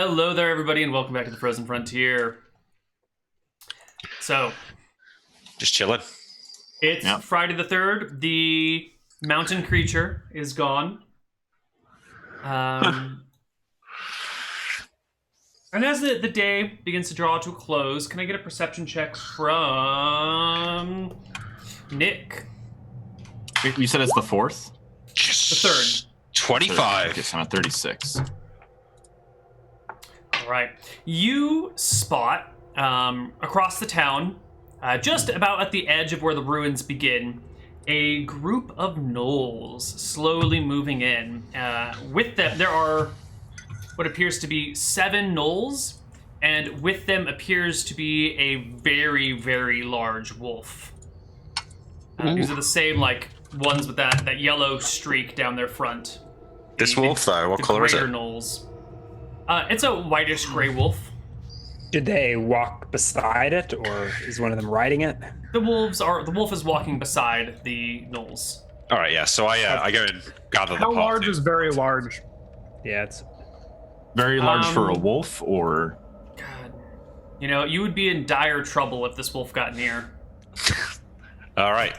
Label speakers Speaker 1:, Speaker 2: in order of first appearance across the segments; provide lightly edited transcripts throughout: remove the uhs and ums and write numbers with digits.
Speaker 1: Hello there, everybody, and welcome back to the Frozen Frontier. So,
Speaker 2: Just chilling.
Speaker 1: it's Friday the 3rd. The mountain creature is gone. And as the day begins to draw to a close, can I get a perception check from Nick?
Speaker 3: You said it's the 4th?
Speaker 1: The 3rd.
Speaker 2: 25.
Speaker 3: Okay, so I'm at 36.
Speaker 1: All right. You spot across the town, just about at the edge of where the ruins begin, a group of gnolls slowly moving in. With them, there are what appears to be 7 gnolls, and with them appears to be a very, very large wolf. These are the same, ones with that yellow streak down their front.
Speaker 2: This wolf, though, what color is it?
Speaker 1: Gnolls. It's a whitish gray wolf.
Speaker 4: Did they walk beside it, or is one of them riding it?
Speaker 1: The wolf is walking beside the gnolls.
Speaker 2: All right, yeah. So I go and gather the
Speaker 5: How
Speaker 2: party.
Speaker 5: large is very large?
Speaker 4: Yeah, it's
Speaker 3: Very large for a wolf, or...
Speaker 1: God, you would be in dire trouble if this wolf got near.
Speaker 2: All right.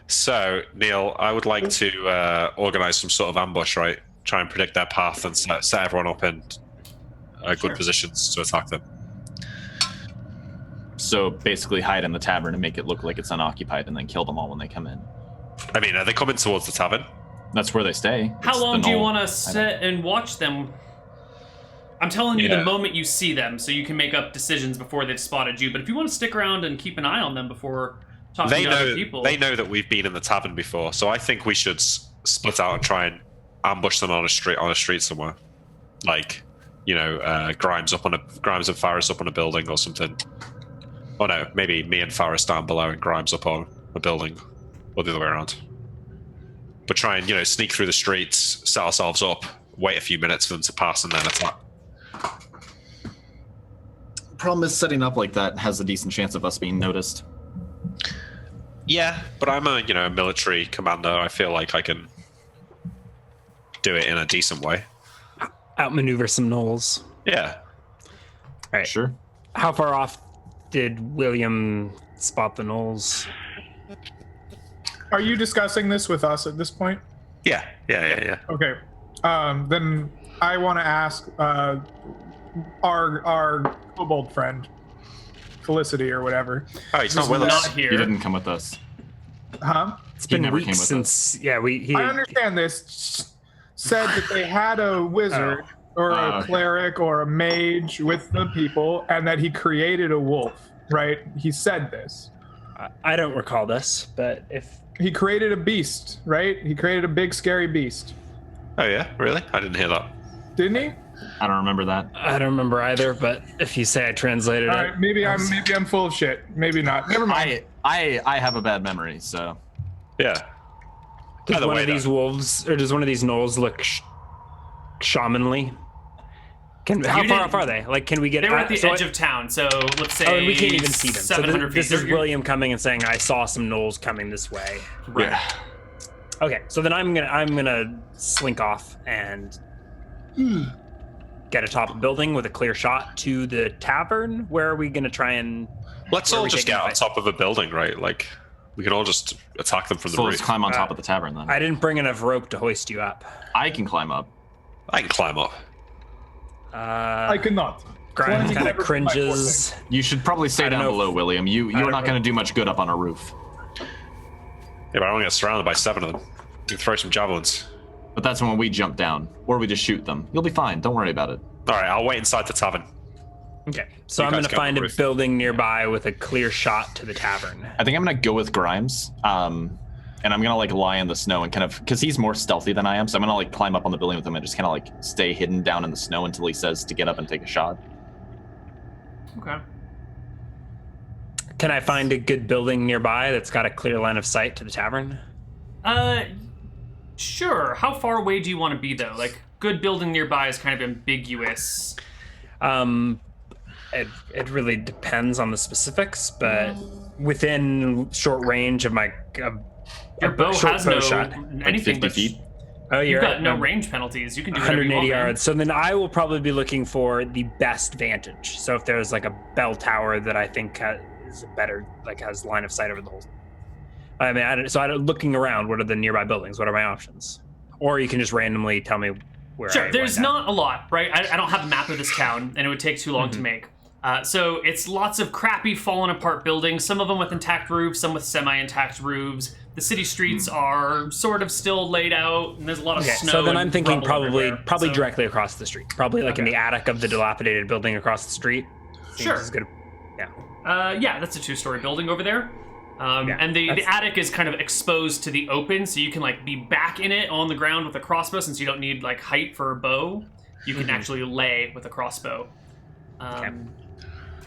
Speaker 2: So, Neal, I would like to organize some sort of ambush, right? Try and predict their path and set everyone up in good positions to attack them.
Speaker 3: So basically hide in the tavern and make it look like it's unoccupied and then kill them all when they come in.
Speaker 2: I mean, are they coming towards the tavern?
Speaker 3: That's where they stay.
Speaker 1: How long do you want to sit and watch them? I'm telling you the moment you see them, so you can make up decisions before they've spotted you. But if you want to stick around and keep an eye on them before talking to other people...
Speaker 2: They know that we've been in the tavern before, so I think we should split out and try and ambush them on a street somewhere. Grimes and Faris up on a building or something. Oh no, maybe me and Faris down below and Grimes up on a building, or the other way around. But try and sneak through the streets, set ourselves up, wait a few minutes for them to pass, and then attack.
Speaker 3: Problem is, setting up like that has a decent chance of us being noticed.
Speaker 2: Yeah, but I'm a military commander. I feel like I can do it in a decent way.
Speaker 4: outmaneuver some gnolls.
Speaker 2: Yeah.
Speaker 4: All right.
Speaker 3: Sure.
Speaker 4: How far off did William spot the gnolls?
Speaker 5: Are you discussing this with us at this point?
Speaker 2: Yeah.
Speaker 5: Okay. Then I want to ask our kobold friend, Felicity or whatever.
Speaker 2: Oh, he's not with us.
Speaker 1: Not here.
Speaker 3: He didn't come with us.
Speaker 5: Huh?
Speaker 4: It's been
Speaker 3: never came
Speaker 4: weeks
Speaker 3: with
Speaker 4: since. Yeah,
Speaker 5: I understand this. Said that they had a wizard or a cleric or a mage with the people, and that he created a wolf. Right? He said this.
Speaker 4: I don't recall this, but if
Speaker 5: He created a beast, right? He created a big, scary beast.
Speaker 2: Oh yeah, really? I didn't hear that.
Speaker 5: Didn't he?
Speaker 3: I don't remember that.
Speaker 4: I don't remember either. But if you say I translated
Speaker 5: All
Speaker 4: it,
Speaker 5: right, maybe I'm full of shit. Maybe not. Never mind.
Speaker 3: I have a bad memory, so...
Speaker 2: Yeah.
Speaker 4: does
Speaker 2: By the
Speaker 4: one
Speaker 2: way,
Speaker 4: of these wolves or does one of these gnolls look shamanly? How far off are they? Like, can we get?
Speaker 1: They were at the edge of town, so let's say.
Speaker 4: Oh, and we can't even see them. So
Speaker 1: 700
Speaker 4: this
Speaker 1: feet.
Speaker 4: is William coming and saying, "I saw some gnolls coming this way."
Speaker 1: Right.
Speaker 3: Yeah.
Speaker 4: Okay, so then I'm gonna slink off and get atop a building with a clear shot to the tavern. Where are we gonna try and?
Speaker 2: Let's
Speaker 4: Where are
Speaker 2: all
Speaker 4: we
Speaker 2: just
Speaker 4: taking
Speaker 2: get
Speaker 4: the
Speaker 2: on
Speaker 4: fight?
Speaker 2: top of a building, right? Like, we can all just attack them from the
Speaker 3: So
Speaker 2: roof.
Speaker 3: let's climb on top of the tavern, then.
Speaker 4: I didn't bring enough rope to hoist you up.
Speaker 3: I can climb up.
Speaker 2: I can climb up.
Speaker 5: I cannot.
Speaker 4: Grimes kind of
Speaker 5: Never been my
Speaker 4: cringes.
Speaker 3: You should probably stay
Speaker 4: I don't
Speaker 3: down
Speaker 4: know
Speaker 3: below,
Speaker 4: if-
Speaker 3: William. You're
Speaker 4: don't
Speaker 3: not
Speaker 4: know.
Speaker 3: going to do much good up on a roof.
Speaker 2: Yeah, but I want to get surrounded by 7 of them. You can throw some javelins.
Speaker 3: But that's when we jump down, or we just shoot them. You'll be fine. Don't worry about it.
Speaker 2: All right, I'll wait inside the tavern.
Speaker 4: Okay, so
Speaker 2: You
Speaker 4: I'm
Speaker 2: guys
Speaker 4: gonna
Speaker 2: go on
Speaker 4: find
Speaker 2: the
Speaker 4: a
Speaker 2: roof.
Speaker 4: building nearby with a clear shot to the tavern.
Speaker 3: I think I'm going to go with Grimes. And I'm going to lie in the snow and kind of, because he's more stealthy than I am, so I'm going to climb up on the building with him and just kind of stay hidden down in the snow until he says to get up and take a shot.
Speaker 1: Okay.
Speaker 4: Can I find a good building nearby that's got a clear line of sight to the tavern?
Speaker 1: Sure. How far away do you want to be, though? Like, good building nearby is kind of ambiguous.
Speaker 4: It really depends on the specifics, but within short range of my
Speaker 1: Your bow
Speaker 4: short
Speaker 1: has
Speaker 4: bow
Speaker 1: no
Speaker 4: shot.
Speaker 1: anything
Speaker 3: 50
Speaker 1: but
Speaker 3: feet?
Speaker 4: Oh,
Speaker 1: You've
Speaker 4: you're
Speaker 1: got
Speaker 4: right.
Speaker 1: no range penalties. You can do whatever you
Speaker 4: 180
Speaker 1: want, man.
Speaker 4: yards. So then I will probably be looking for the best vantage. So if there's like a bell tower that I think is a better, like has line of sight over the whole. I mean, looking around, what are the nearby buildings? What are my options? Or you can just randomly tell me where.
Speaker 1: Sure, there's not a lot, right? I don't have a map of this town, and it would take too long to make. So it's lots of crappy, fallen apart buildings, some of them with intact roofs, some with semi-intact roofs. The city streets are sort of still laid out, and there's a lot of snow.
Speaker 4: So then I'm
Speaker 1: and
Speaker 4: thinking
Speaker 1: rubble
Speaker 4: probably
Speaker 1: everywhere.
Speaker 4: directly across the street. Probably like in the attic of the dilapidated building across the street.
Speaker 1: Sure.
Speaker 4: Is good.
Speaker 1: Yeah, that's a 2-story building over there. And the attic is kind of exposed to the open, so you can like be back in it on the ground with a crossbow, since you don't need like height for a bow. You can actually lay with a crossbow.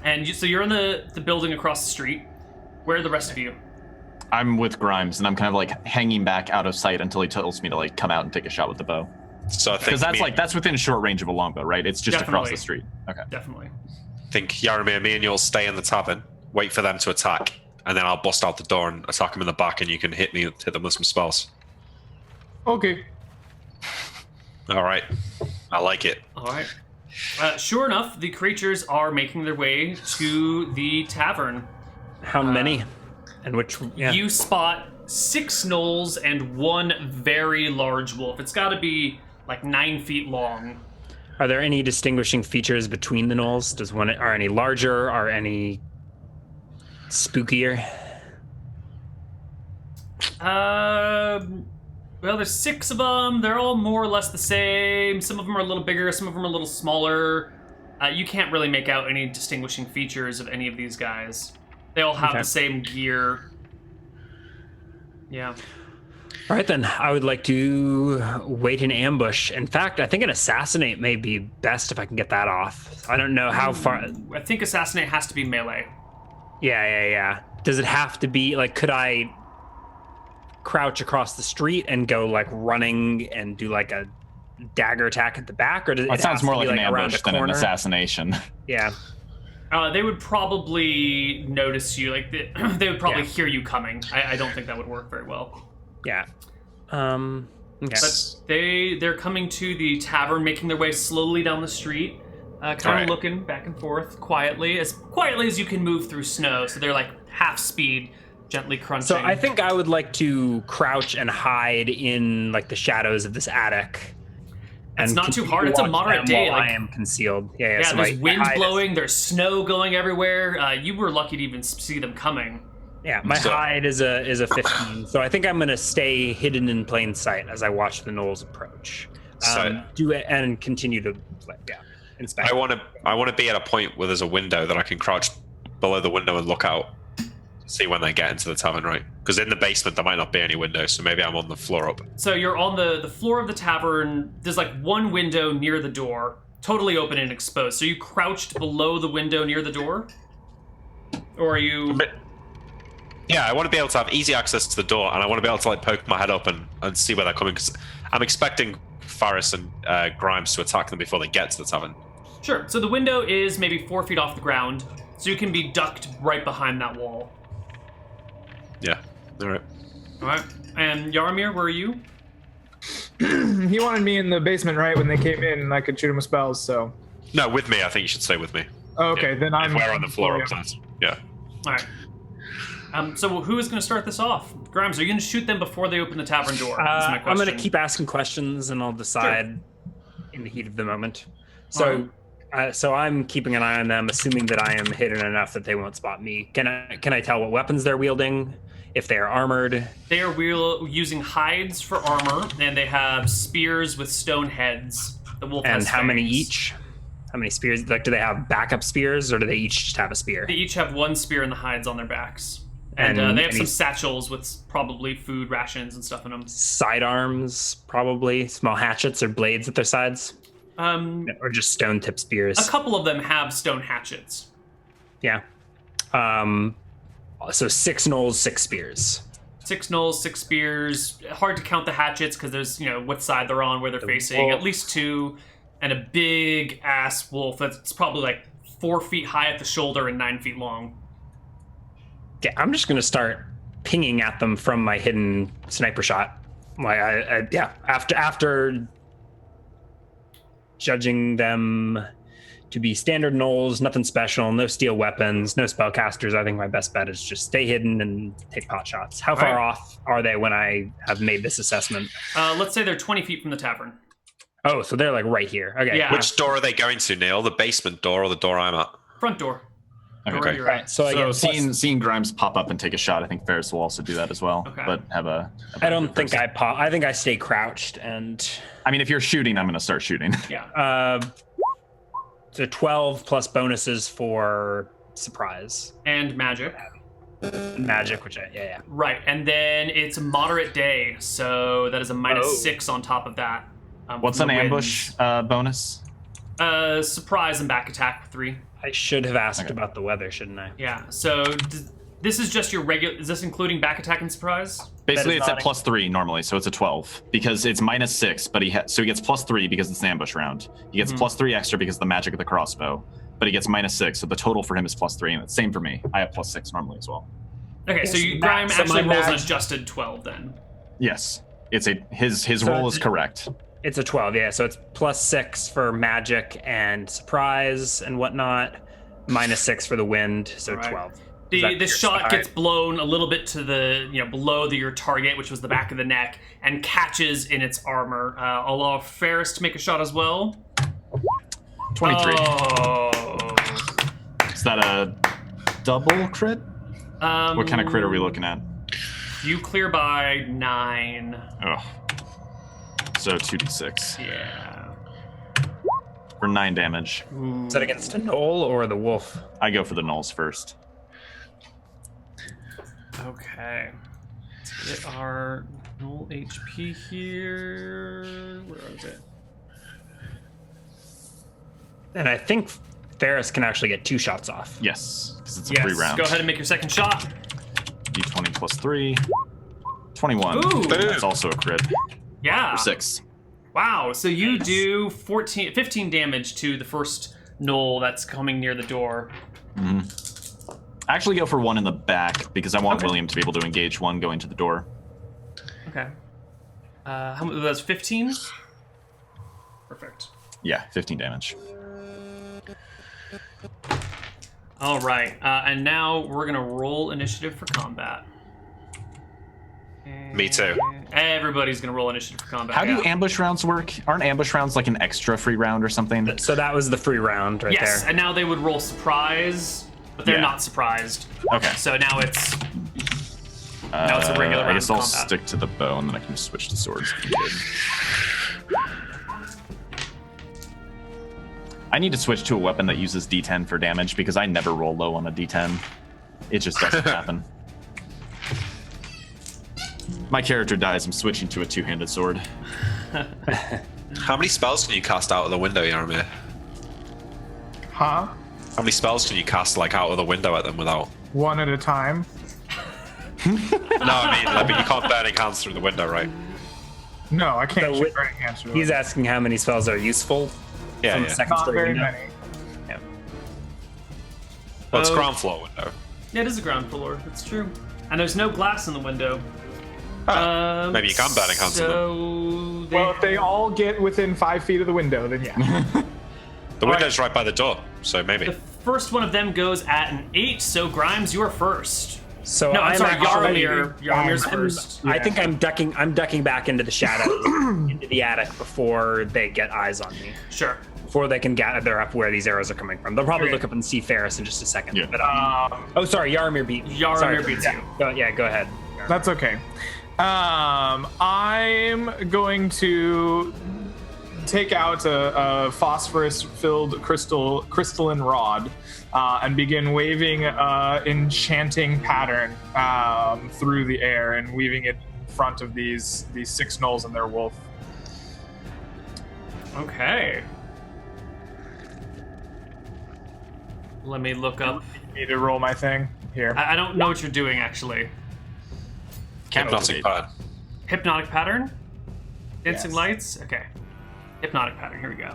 Speaker 1: And so you're in the building across the street. Where are the rest of you?
Speaker 3: I'm with Grimes, and I'm kind of like hanging back out of sight until he tells me to like come out and take a shot with the bow.
Speaker 2: So I think
Speaker 3: Because that's within short range of a longbow, right? It's just across the street. Okay.
Speaker 1: Definitely.
Speaker 2: I think Yaramir, me and you'll stay in the tavern, wait for them to attack, and then I'll bust out the door and attack them in the back, and you can hit them with some spells.
Speaker 5: Okay.
Speaker 2: All right, I like it.
Speaker 1: All right. Sure enough, the creatures are making their way to the tavern.
Speaker 4: How many? And which? Yeah.
Speaker 1: You spot 6 gnolls and 1 very large wolf. It's got to be like 9 feet long.
Speaker 4: Are there any distinguishing features between the gnolls? Are any larger? Are any spookier?
Speaker 1: Well, there's 6 of them. They're all more or less the same. Some of them are a little bigger. Some of them are a little smaller. You can't really make out any distinguishing features of any of these guys. They all have the same gear. Yeah.
Speaker 4: All right, then. I would like to wait in ambush. In fact, I think an assassinate may be best if I can get that off. I don't know how far.
Speaker 1: I think assassinate has to be melee.
Speaker 4: Yeah. Does it have to be, like, could I crouch across the street and go, like, running and do, like, a dagger attack at the back? Or does
Speaker 3: It sounds more like an ambush than an
Speaker 4: corner?
Speaker 3: assassination.
Speaker 4: Yeah.
Speaker 1: They would probably notice you. Like they would probably hear you coming. I don't think that would work very well.
Speaker 4: Yeah. Okay.
Speaker 1: But they're coming to the tavern, making their way slowly down the street, kind of looking back and forth quietly as you can move through snow. So they're like half speed, gently crunching.
Speaker 4: So I think I would like to crouch and hide in like the shadows of this attic.
Speaker 1: It's not too hard. It's a moderate day.
Speaker 4: While
Speaker 1: like,
Speaker 4: I am concealed. Yeah.
Speaker 1: Yeah,
Speaker 4: So
Speaker 1: there's wind
Speaker 4: hide
Speaker 1: blowing. There's snow going everywhere. You were lucky to even see them coming.
Speaker 4: My hide is a 15. So I think I'm gonna stay hidden in plain sight as I watch the gnolls approach. And continue to inspect.
Speaker 2: I want to be at a point where there's a window that I can crouch below the window and look out, see when they get into the tavern, right? Because in the basement there might not be any window, so maybe I'm on the floor up.
Speaker 1: So you're on the floor of the tavern. There's like one window near the door, totally open and exposed. So you crouched below the window near the door? Or are you...
Speaker 2: Yeah, I want to be able to have easy access to the door, and I want to be able to like poke my head up and see where they're coming, because I'm expecting Faris and Grimes to attack them before they get to the tavern.
Speaker 1: Sure. So the window is maybe 4 feet off the ground, so you can be ducked right behind that wall.
Speaker 2: Yeah. All right.
Speaker 1: All right. And Yaramir, where are you?
Speaker 5: He wanted me in the basement, right, when they came in, and I could shoot him with spells, so...
Speaker 2: No, with me. I think you should stay with me.
Speaker 5: Okay,
Speaker 2: Yeah.
Speaker 5: then I'm...
Speaker 2: If we're on the floor upstairs. Yeah.
Speaker 1: All right. So who is going to start this off? Grimes, are you going to shoot them before they open the tavern door? That's my question.
Speaker 4: I'm going to keep asking questions, and I'll decide in the heat of the moment. So, so I'm keeping an eye on them, assuming that I am hidden enough that they won't spot me. Can I tell what weapons they're wielding? If they are armored?
Speaker 1: They are using hides for armor, and they have spears with stone heads. The wolf has
Speaker 4: And how many
Speaker 1: fangs.
Speaker 4: each? How many spears? Like, do they have backup spears, or do they each just have a spear?
Speaker 1: They each have one spear and the hides on their backs. And they have some satchels with probably food rations and stuff in them.
Speaker 4: Sidearms, probably. Small hatchets or blades at their sides? Or just stone-tipped spears?
Speaker 1: A couple of them have stone hatchets.
Speaker 4: Yeah. So 6 gnolls, 6 spears.
Speaker 1: 6 gnolls, 6 spears. Hard to count the hatchets because there's, what side they're on, where they're facing.
Speaker 4: wolf.
Speaker 1: At least 2. And a big-ass wolf that's probably like 4 feet high at the shoulder and 9 feet long.
Speaker 4: Yeah, I'm just going to start pinging at them from my hidden sniper shot. After judging them to be standard gnolls, nothing special, no steel weapons, no spellcasters, I think my best bet is just stay hidden and take pot shots. How far off are they when I have made this assessment?
Speaker 1: Let's say they're 20 feet from the tavern.
Speaker 4: Oh, so they're like right here. Okay.
Speaker 1: Yeah.
Speaker 2: Which door are they going to, Neal? The basement door or the door I'm at?
Speaker 1: Front door.
Speaker 3: Okay.
Speaker 1: You're
Speaker 4: Right. So, again,
Speaker 3: seeing Grimes pop up and take a shot, I think Ferris will also do that as well.
Speaker 1: Okay.
Speaker 3: But have a
Speaker 4: I don't think I pop. I think I stay crouched and.
Speaker 3: I mean, if you're shooting, I'm going to start shooting.
Speaker 1: Yeah.
Speaker 4: So 12 plus bonuses for surprise
Speaker 1: And magic.
Speaker 4: magic, which yeah.
Speaker 1: Right, and then it's moderate day, so that is a -6 on top of that.
Speaker 3: What's
Speaker 1: from
Speaker 3: an
Speaker 1: the
Speaker 3: ambush bonus?
Speaker 1: Surprise and back attack for 3.
Speaker 4: I should have asked about the weather, shouldn't I?
Speaker 1: Yeah, so this is just your regular. Is this including back attack and surprise?
Speaker 3: Basically, it's
Speaker 4: not
Speaker 3: at +3 normally, so it's a 12 because it's -6. But so he gets +3 because it's an ambush round. He gets +3 extra because of the magic of the crossbow. But he gets -6, so the total for him is +3, and it's same for me. I have +6 normally as well.
Speaker 1: Okay, so Grime
Speaker 4: so
Speaker 1: actually
Speaker 4: my
Speaker 1: rolls an
Speaker 4: mag-
Speaker 1: adjusted 12 then.
Speaker 3: Yes, it's his
Speaker 4: So
Speaker 3: roll is correct.
Speaker 4: It's a 12, yeah. So it's +6 for magic and surprise and whatnot, -6 for the wind, so
Speaker 1: Right.
Speaker 4: 12.
Speaker 1: The shot gets blown a little bit to the below your target, which was the back of the neck, and catches in its armor. I'll allow Ferris to make a shot as well.
Speaker 3: 23.
Speaker 1: Oh.
Speaker 3: Is that a double crit? What kind of crit are we looking at?
Speaker 1: You clear by 9.
Speaker 3: Oh, so 2d6
Speaker 1: Yeah.
Speaker 3: for 9 damage.
Speaker 4: Is that against a gnoll or the wolf?
Speaker 3: I go for the gnolls first.
Speaker 1: Okay. Let's get our null HP here. Where is it?
Speaker 4: And I think Ferris can actually get 2 shots off.
Speaker 3: Yes, because it's a free round.
Speaker 1: Go ahead and make your second shot.
Speaker 3: D20 +3. 21.
Speaker 1: Ooh.
Speaker 3: That's also a crit.
Speaker 1: Yeah.
Speaker 3: For 6.
Speaker 1: Wow. So you do 15 damage to the first gnoll that's coming near the door.
Speaker 3: I actually go for one in the back because I want
Speaker 1: Okay.
Speaker 3: William to be able to engage one going to the door.
Speaker 1: Okay. How much? That's 15. Perfect.
Speaker 3: Yeah, 15 damage.
Speaker 1: All right. And now we're gonna roll initiative for combat.
Speaker 2: Me too.
Speaker 1: Everybody's gonna roll initiative for combat.
Speaker 3: How do ambush rounds work? Aren't ambush rounds like an extra free round or something?
Speaker 4: So that was the free round right
Speaker 1: Yes,
Speaker 4: there.
Speaker 1: and now they would roll surprise, but they're
Speaker 3: Yeah.
Speaker 1: not surprised.
Speaker 3: Okay.
Speaker 1: So now it's a regular
Speaker 3: I
Speaker 1: round
Speaker 3: guess
Speaker 1: of
Speaker 3: I'll
Speaker 1: combat.
Speaker 3: stick to the bow and then I can just switch to swords. if needed. I need to switch to a weapon that uses D10 for damage because I never roll low on a D10. It just doesn't happen. My character dies, I'm switching to a two-handed sword.
Speaker 2: How many spells can you cast out of the window, Yarmir?
Speaker 5: Huh?
Speaker 2: How many spells can you cast like out of the window at them without?
Speaker 5: One at a time.
Speaker 2: No, I mean you can't burning hands through the window, right?
Speaker 5: No, I can't
Speaker 4: So
Speaker 5: shoot
Speaker 4: with-
Speaker 5: burning hands through
Speaker 4: He's
Speaker 5: it.
Speaker 4: asking how many spells are useful
Speaker 2: Yeah,
Speaker 4: from the
Speaker 2: yeah.
Speaker 4: second
Speaker 5: Not
Speaker 4: story
Speaker 5: very
Speaker 4: window.
Speaker 5: many.
Speaker 2: Well, it's
Speaker 1: Oh.
Speaker 2: ground floor window.
Speaker 1: Yeah, it is a ground floor. That's true. And there's no glass in the window.
Speaker 2: Maybe you can burning hands on
Speaker 1: So
Speaker 5: Well, if they all get within 5 feet of the window, then yeah.
Speaker 2: The window's right by the door, so maybe.
Speaker 1: the first one of them goes at an 8. So Grimes, you are first.
Speaker 4: So
Speaker 1: No, I'm sorry,
Speaker 4: actually-
Speaker 1: Yarmir's
Speaker 5: I'm-
Speaker 1: first.
Speaker 4: I think I'm ducking back into the shadows, into the attic before they get eyes on me.
Speaker 1: Sure.
Speaker 4: Before they can gather up where these arrows are coming from. They'll probably
Speaker 1: Okay.
Speaker 4: look up and see Ferris in just a second.
Speaker 3: Yeah.
Speaker 4: But, oh, sorry, Yarmir beat me.
Speaker 1: Yarmir
Speaker 4: Sorry.
Speaker 1: beats
Speaker 4: Yeah.
Speaker 1: you.
Speaker 4: Go ahead.
Speaker 5: That's okay. I'm going to take out a phosphorus-filled crystalline rod and begin waving enchanting pattern through the air and weaving it in front of these 6 gnolls and their wolf.
Speaker 1: Okay. Let me look up.
Speaker 5: Need to roll my thing here.
Speaker 1: I don't know what you're doing actually.
Speaker 2: Hypnotic pattern.
Speaker 1: Hypnotic pattern? Dancing
Speaker 5: Yes.
Speaker 1: lights? Okay. Hypnotic pattern, here we go.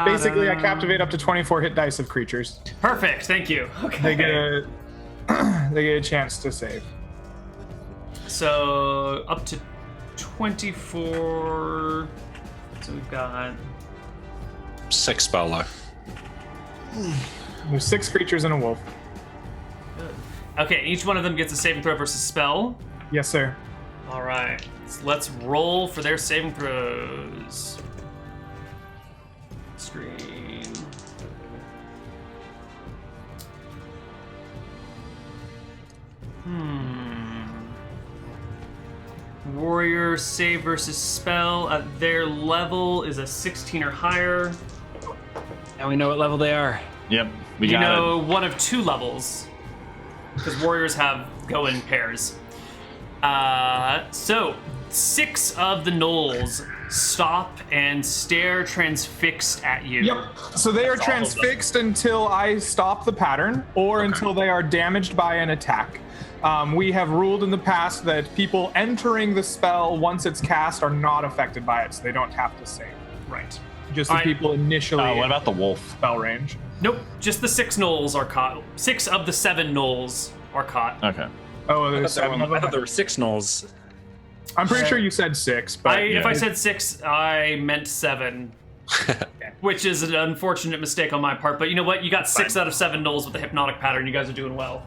Speaker 5: Basically, I captivate up to 24 hit dice of creatures.
Speaker 1: Perfect, thank you. Okay.
Speaker 5: They get a they get a chance to save.
Speaker 1: So up to 24. So we've got
Speaker 2: 6 spell though.
Speaker 5: There's 6 creatures and a wolf.
Speaker 1: Okay, each one of them gets a saving throw versus spell.
Speaker 5: Yes, sir.
Speaker 1: All right, so let's roll for their saving throws. Screen. Warrior save versus spell at their level is a 16 or higher.
Speaker 4: Now we know what level they are.
Speaker 3: Yep, we
Speaker 1: You
Speaker 3: got
Speaker 1: know,
Speaker 3: it.
Speaker 1: one of 2 levels, because warriors go in pairs. So 6 of the gnolls stop and stare transfixed at you.
Speaker 5: Yep. So they are
Speaker 4: That's all of them.
Speaker 5: transfixed until I stop the pattern or until they are damaged by an attack. We have ruled in the past that people entering the spell once it's cast are not affected by it, so they don't have to save.
Speaker 1: Right.
Speaker 5: Just the
Speaker 1: Alright.
Speaker 5: people initially
Speaker 3: What
Speaker 5: in
Speaker 3: about the wolf?
Speaker 5: spell range.
Speaker 1: Nope, just the 6 gnolls are caught. 6 of the 7 gnolls are caught.
Speaker 3: Okay.
Speaker 5: Oh,
Speaker 4: I
Speaker 5: there's 7 of
Speaker 4: thought
Speaker 5: them.
Speaker 4: there were 6 gnolls.
Speaker 5: I'm pretty sure you said 6, but
Speaker 1: If I said 6, I meant 7. Which is an unfortunate mistake on my part, but you know what? You got 6 out of 7 gnolls with the hypnotic pattern. You guys are doing well.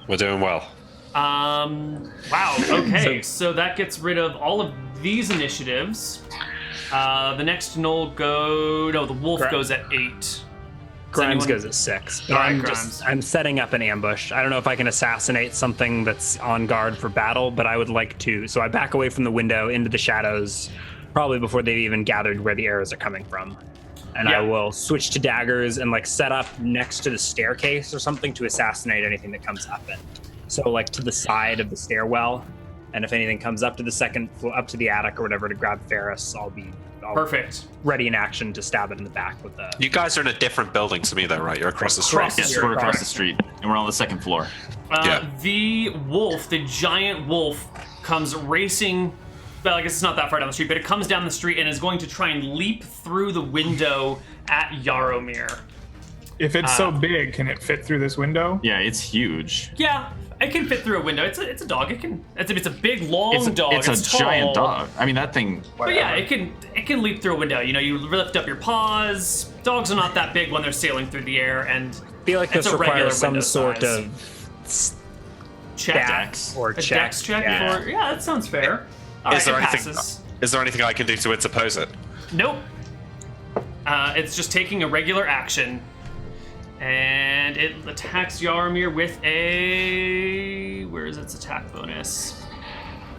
Speaker 2: We're doing well.
Speaker 1: Wow. Okay, so that gets rid of all of these initiatives. The next gnoll the wolf goes at 8.
Speaker 4: Grimes
Speaker 1: anyone-
Speaker 4: goes at 6. But
Speaker 1: All right,
Speaker 4: I'm I'm setting up an ambush. I don't know if I can assassinate something that's on guard for battle, but I would like to. So I back away from the window into the shadows, probably before they've even gathered where the arrows are coming from. And
Speaker 1: Yeah.
Speaker 4: I will switch to daggers and like set up next to the staircase or something to assassinate anything that comes up it. So like to the side of the stairwell, and if anything comes up to the second floor, up to the attic or whatever to grab Ferris, I'll
Speaker 1: Perfect.
Speaker 4: ready in action to stab it in the back with the.
Speaker 2: You guys are in a different building to me though, right? You're across the street.
Speaker 1: Across the
Speaker 3: Yes,
Speaker 1: street.
Speaker 3: we're across the street, and we're on the 2nd floor.
Speaker 2: Yeah.
Speaker 1: The wolf, the giant wolf, comes racing. Well, I guess it's not that far down the street, but it comes down the street and is going to try and leap through the window at Yaromir.
Speaker 5: if it's so big, can it fit through this window?
Speaker 3: Yeah, it's huge.
Speaker 1: Yeah, it can fit through a window. It's a dog. It's a big long dog.
Speaker 3: It's a
Speaker 1: tall.
Speaker 3: giant dog. I mean, that thing.
Speaker 1: But yeah, it can leap through a window. You know, you lift up your paws. Dogs are not that big when they're sailing through the air, and
Speaker 4: I feel like
Speaker 1: it's
Speaker 4: this
Speaker 1: a regular
Speaker 4: requires some
Speaker 1: window
Speaker 4: sort
Speaker 1: size.
Speaker 4: of
Speaker 1: check.
Speaker 4: dex or
Speaker 1: A
Speaker 4: check.
Speaker 1: dex check
Speaker 4: Yeah.
Speaker 1: for that sounds fair. All
Speaker 2: Is
Speaker 1: right,
Speaker 2: there
Speaker 1: it
Speaker 2: anything?
Speaker 1: passes.
Speaker 2: Is there anything I can do to interpose it?
Speaker 1: Nope. It's just taking a regular action. And it attacks Yaromir with a... Where is its attack bonus?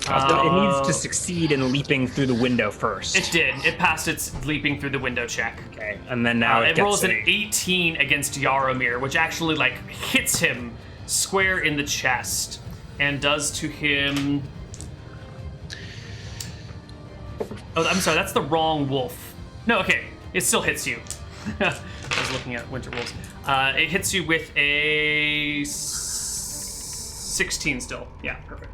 Speaker 4: It needs to succeed in leaping through the window first.
Speaker 1: It did. It passed its leaping through the window check.
Speaker 4: Okay, and then now
Speaker 1: It
Speaker 4: gets
Speaker 1: rolls an
Speaker 4: a-
Speaker 1: 18 against Yaromir, which actually hits him square in the chest and does to him... Oh, I'm sorry, that's the wrong wolf. No, okay, it still hits you. I was looking at winter wolves. It hits you with a 16 still. Yeah, perfect.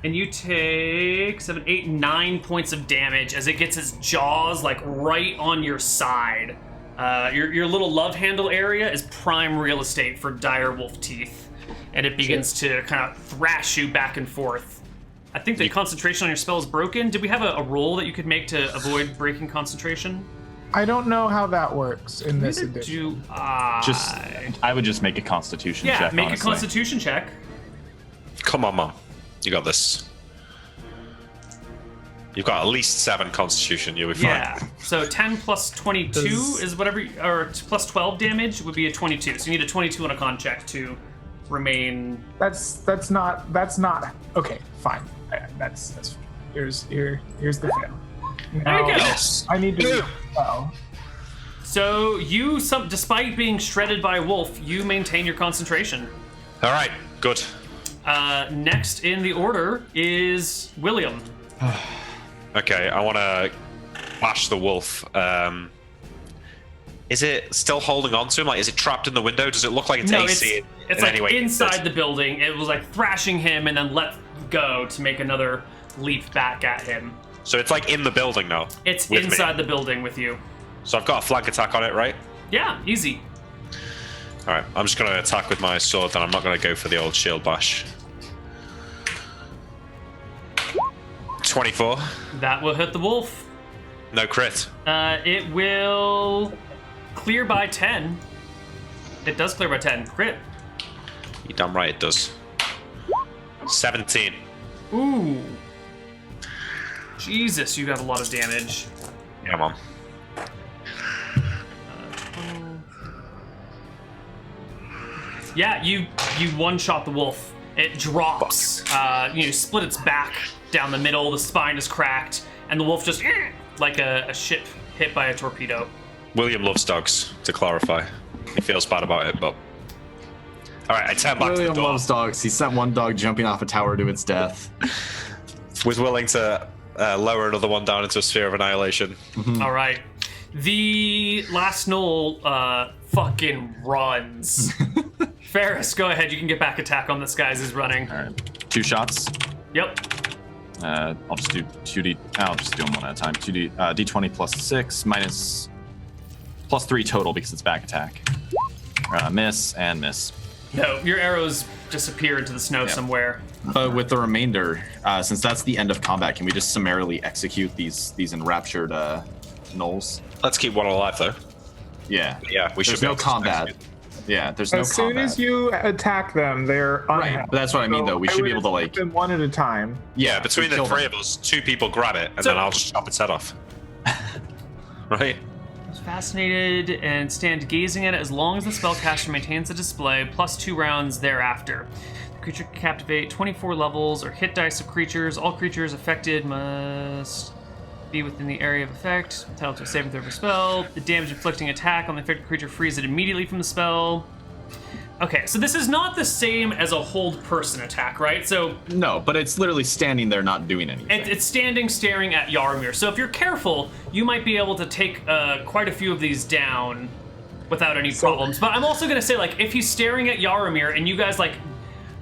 Speaker 1: And you take 7, 8, 9 points of damage as it gets its jaws right on your side. Your little love handle area is prime real estate for dire wolf teeth, and it begins to kind of thrash you back and forth. I think the concentration on your spell is broken. Did we have a roll that you could make to avoid breaking concentration?
Speaker 5: I don't know how that works in this
Speaker 1: Neither
Speaker 5: edition.
Speaker 1: do I.
Speaker 3: I would just make a Constitution
Speaker 1: Yeah,
Speaker 3: check.
Speaker 1: make
Speaker 3: honestly.
Speaker 1: a Constitution check.
Speaker 2: Come on, Mom. You got this. You've got at least 7 Constitution. You'll be fine.
Speaker 1: Yeah. So 10 plus 22 is whatever, or plus 12 damage would be a 22. So you need a 22 on a con check to remain.
Speaker 5: That's not okay. Fine. That's here's the fail.
Speaker 1: There you go.
Speaker 5: I need to. Oh.
Speaker 1: So despite being shredded by a wolf, you maintain your concentration.
Speaker 2: All right. Good.
Speaker 1: Next in the order is William.
Speaker 2: Okay. I want to bash the wolf. Is it still holding on to him? Is it trapped in the window? Does it look like it's
Speaker 1: No,
Speaker 2: AC?
Speaker 1: it's
Speaker 2: in any way?
Speaker 1: inside the building. It was thrashing him and then let go to make another leap back at him.
Speaker 2: So it's in the building now.
Speaker 1: It's
Speaker 2: with me.
Speaker 1: inside the building with you.
Speaker 2: So I've got a flank attack on it, right?
Speaker 1: Yeah, easy.
Speaker 2: All right, I'm just going to attack with my sword, then I'm not going to go for the old shield bash. 24.
Speaker 1: That will hit the wolf.
Speaker 2: No crit.
Speaker 1: It will clear by 10. It does clear by 10. Crit.
Speaker 2: You're damn right it does. 17.
Speaker 1: Ooh. Jesus, you got a lot of damage.
Speaker 2: Yeah, Mom.
Speaker 1: Yeah, you one-shot the wolf. It drops. You split its back down the middle. The spine is cracked, and the wolf just like a ship hit by a torpedo.
Speaker 2: William loves dogs, to clarify. He feels bad about it, but... Alright, I turn back to the
Speaker 3: William
Speaker 2: door.
Speaker 3: loves dogs. He sent one dog jumping off a tower to its death.
Speaker 2: Was willing to lower another one down into a sphere of annihilation.
Speaker 1: All right. The last gnoll fucking runs. Ferris, go ahead. You can get back attack on this guy as he's running.
Speaker 3: All right, 2 shots.
Speaker 1: Yep.
Speaker 3: I'll just do 2d. I'll just do them one at a time. 2d, d20 plus 6 minus plus 3 total because it's back attack. Miss and miss.
Speaker 1: No, your arrows disappear into the snow somewhere.
Speaker 3: But with the remainder, since that's the end of combat, can we just summarily execute these enraptured gnolls?
Speaker 2: Let's keep one alive, though.
Speaker 3: Yeah.
Speaker 2: Yeah, we should
Speaker 3: There's
Speaker 2: be
Speaker 3: no
Speaker 2: able to
Speaker 3: combat.
Speaker 2: execute.
Speaker 3: Yeah, there's no
Speaker 5: As soon
Speaker 3: combat.
Speaker 5: as you attack them, they're
Speaker 3: Right,
Speaker 5: unhappy.
Speaker 3: but that's what I mean, though. We should be able to, like...
Speaker 5: them one at a time.
Speaker 2: Yeah, between the
Speaker 3: kill
Speaker 2: three
Speaker 3: them.
Speaker 2: of us, 2 people grab it, and
Speaker 1: So-
Speaker 2: then I'll just chop its head off. Right?
Speaker 1: Fascinated and stand gazing at it as long as the spellcaster maintains the display, plus 2 rounds thereafter. The creature can captivate 24 levels or hit dice of creatures. All creatures affected must be within the area of effect. Entitled to a saving throw for spell. The damage inflicting attack on the affected creature frees it immediately from the spell. Okay, so this is not the same as a hold person attack, right? So
Speaker 3: No, but it's literally standing there not doing anything.
Speaker 1: it's standing, staring at Yaramir. So if you're careful, you might be able to take quite a few of these down without any problems. But I'm also gonna say, like, if he's staring at Yaramir and you guys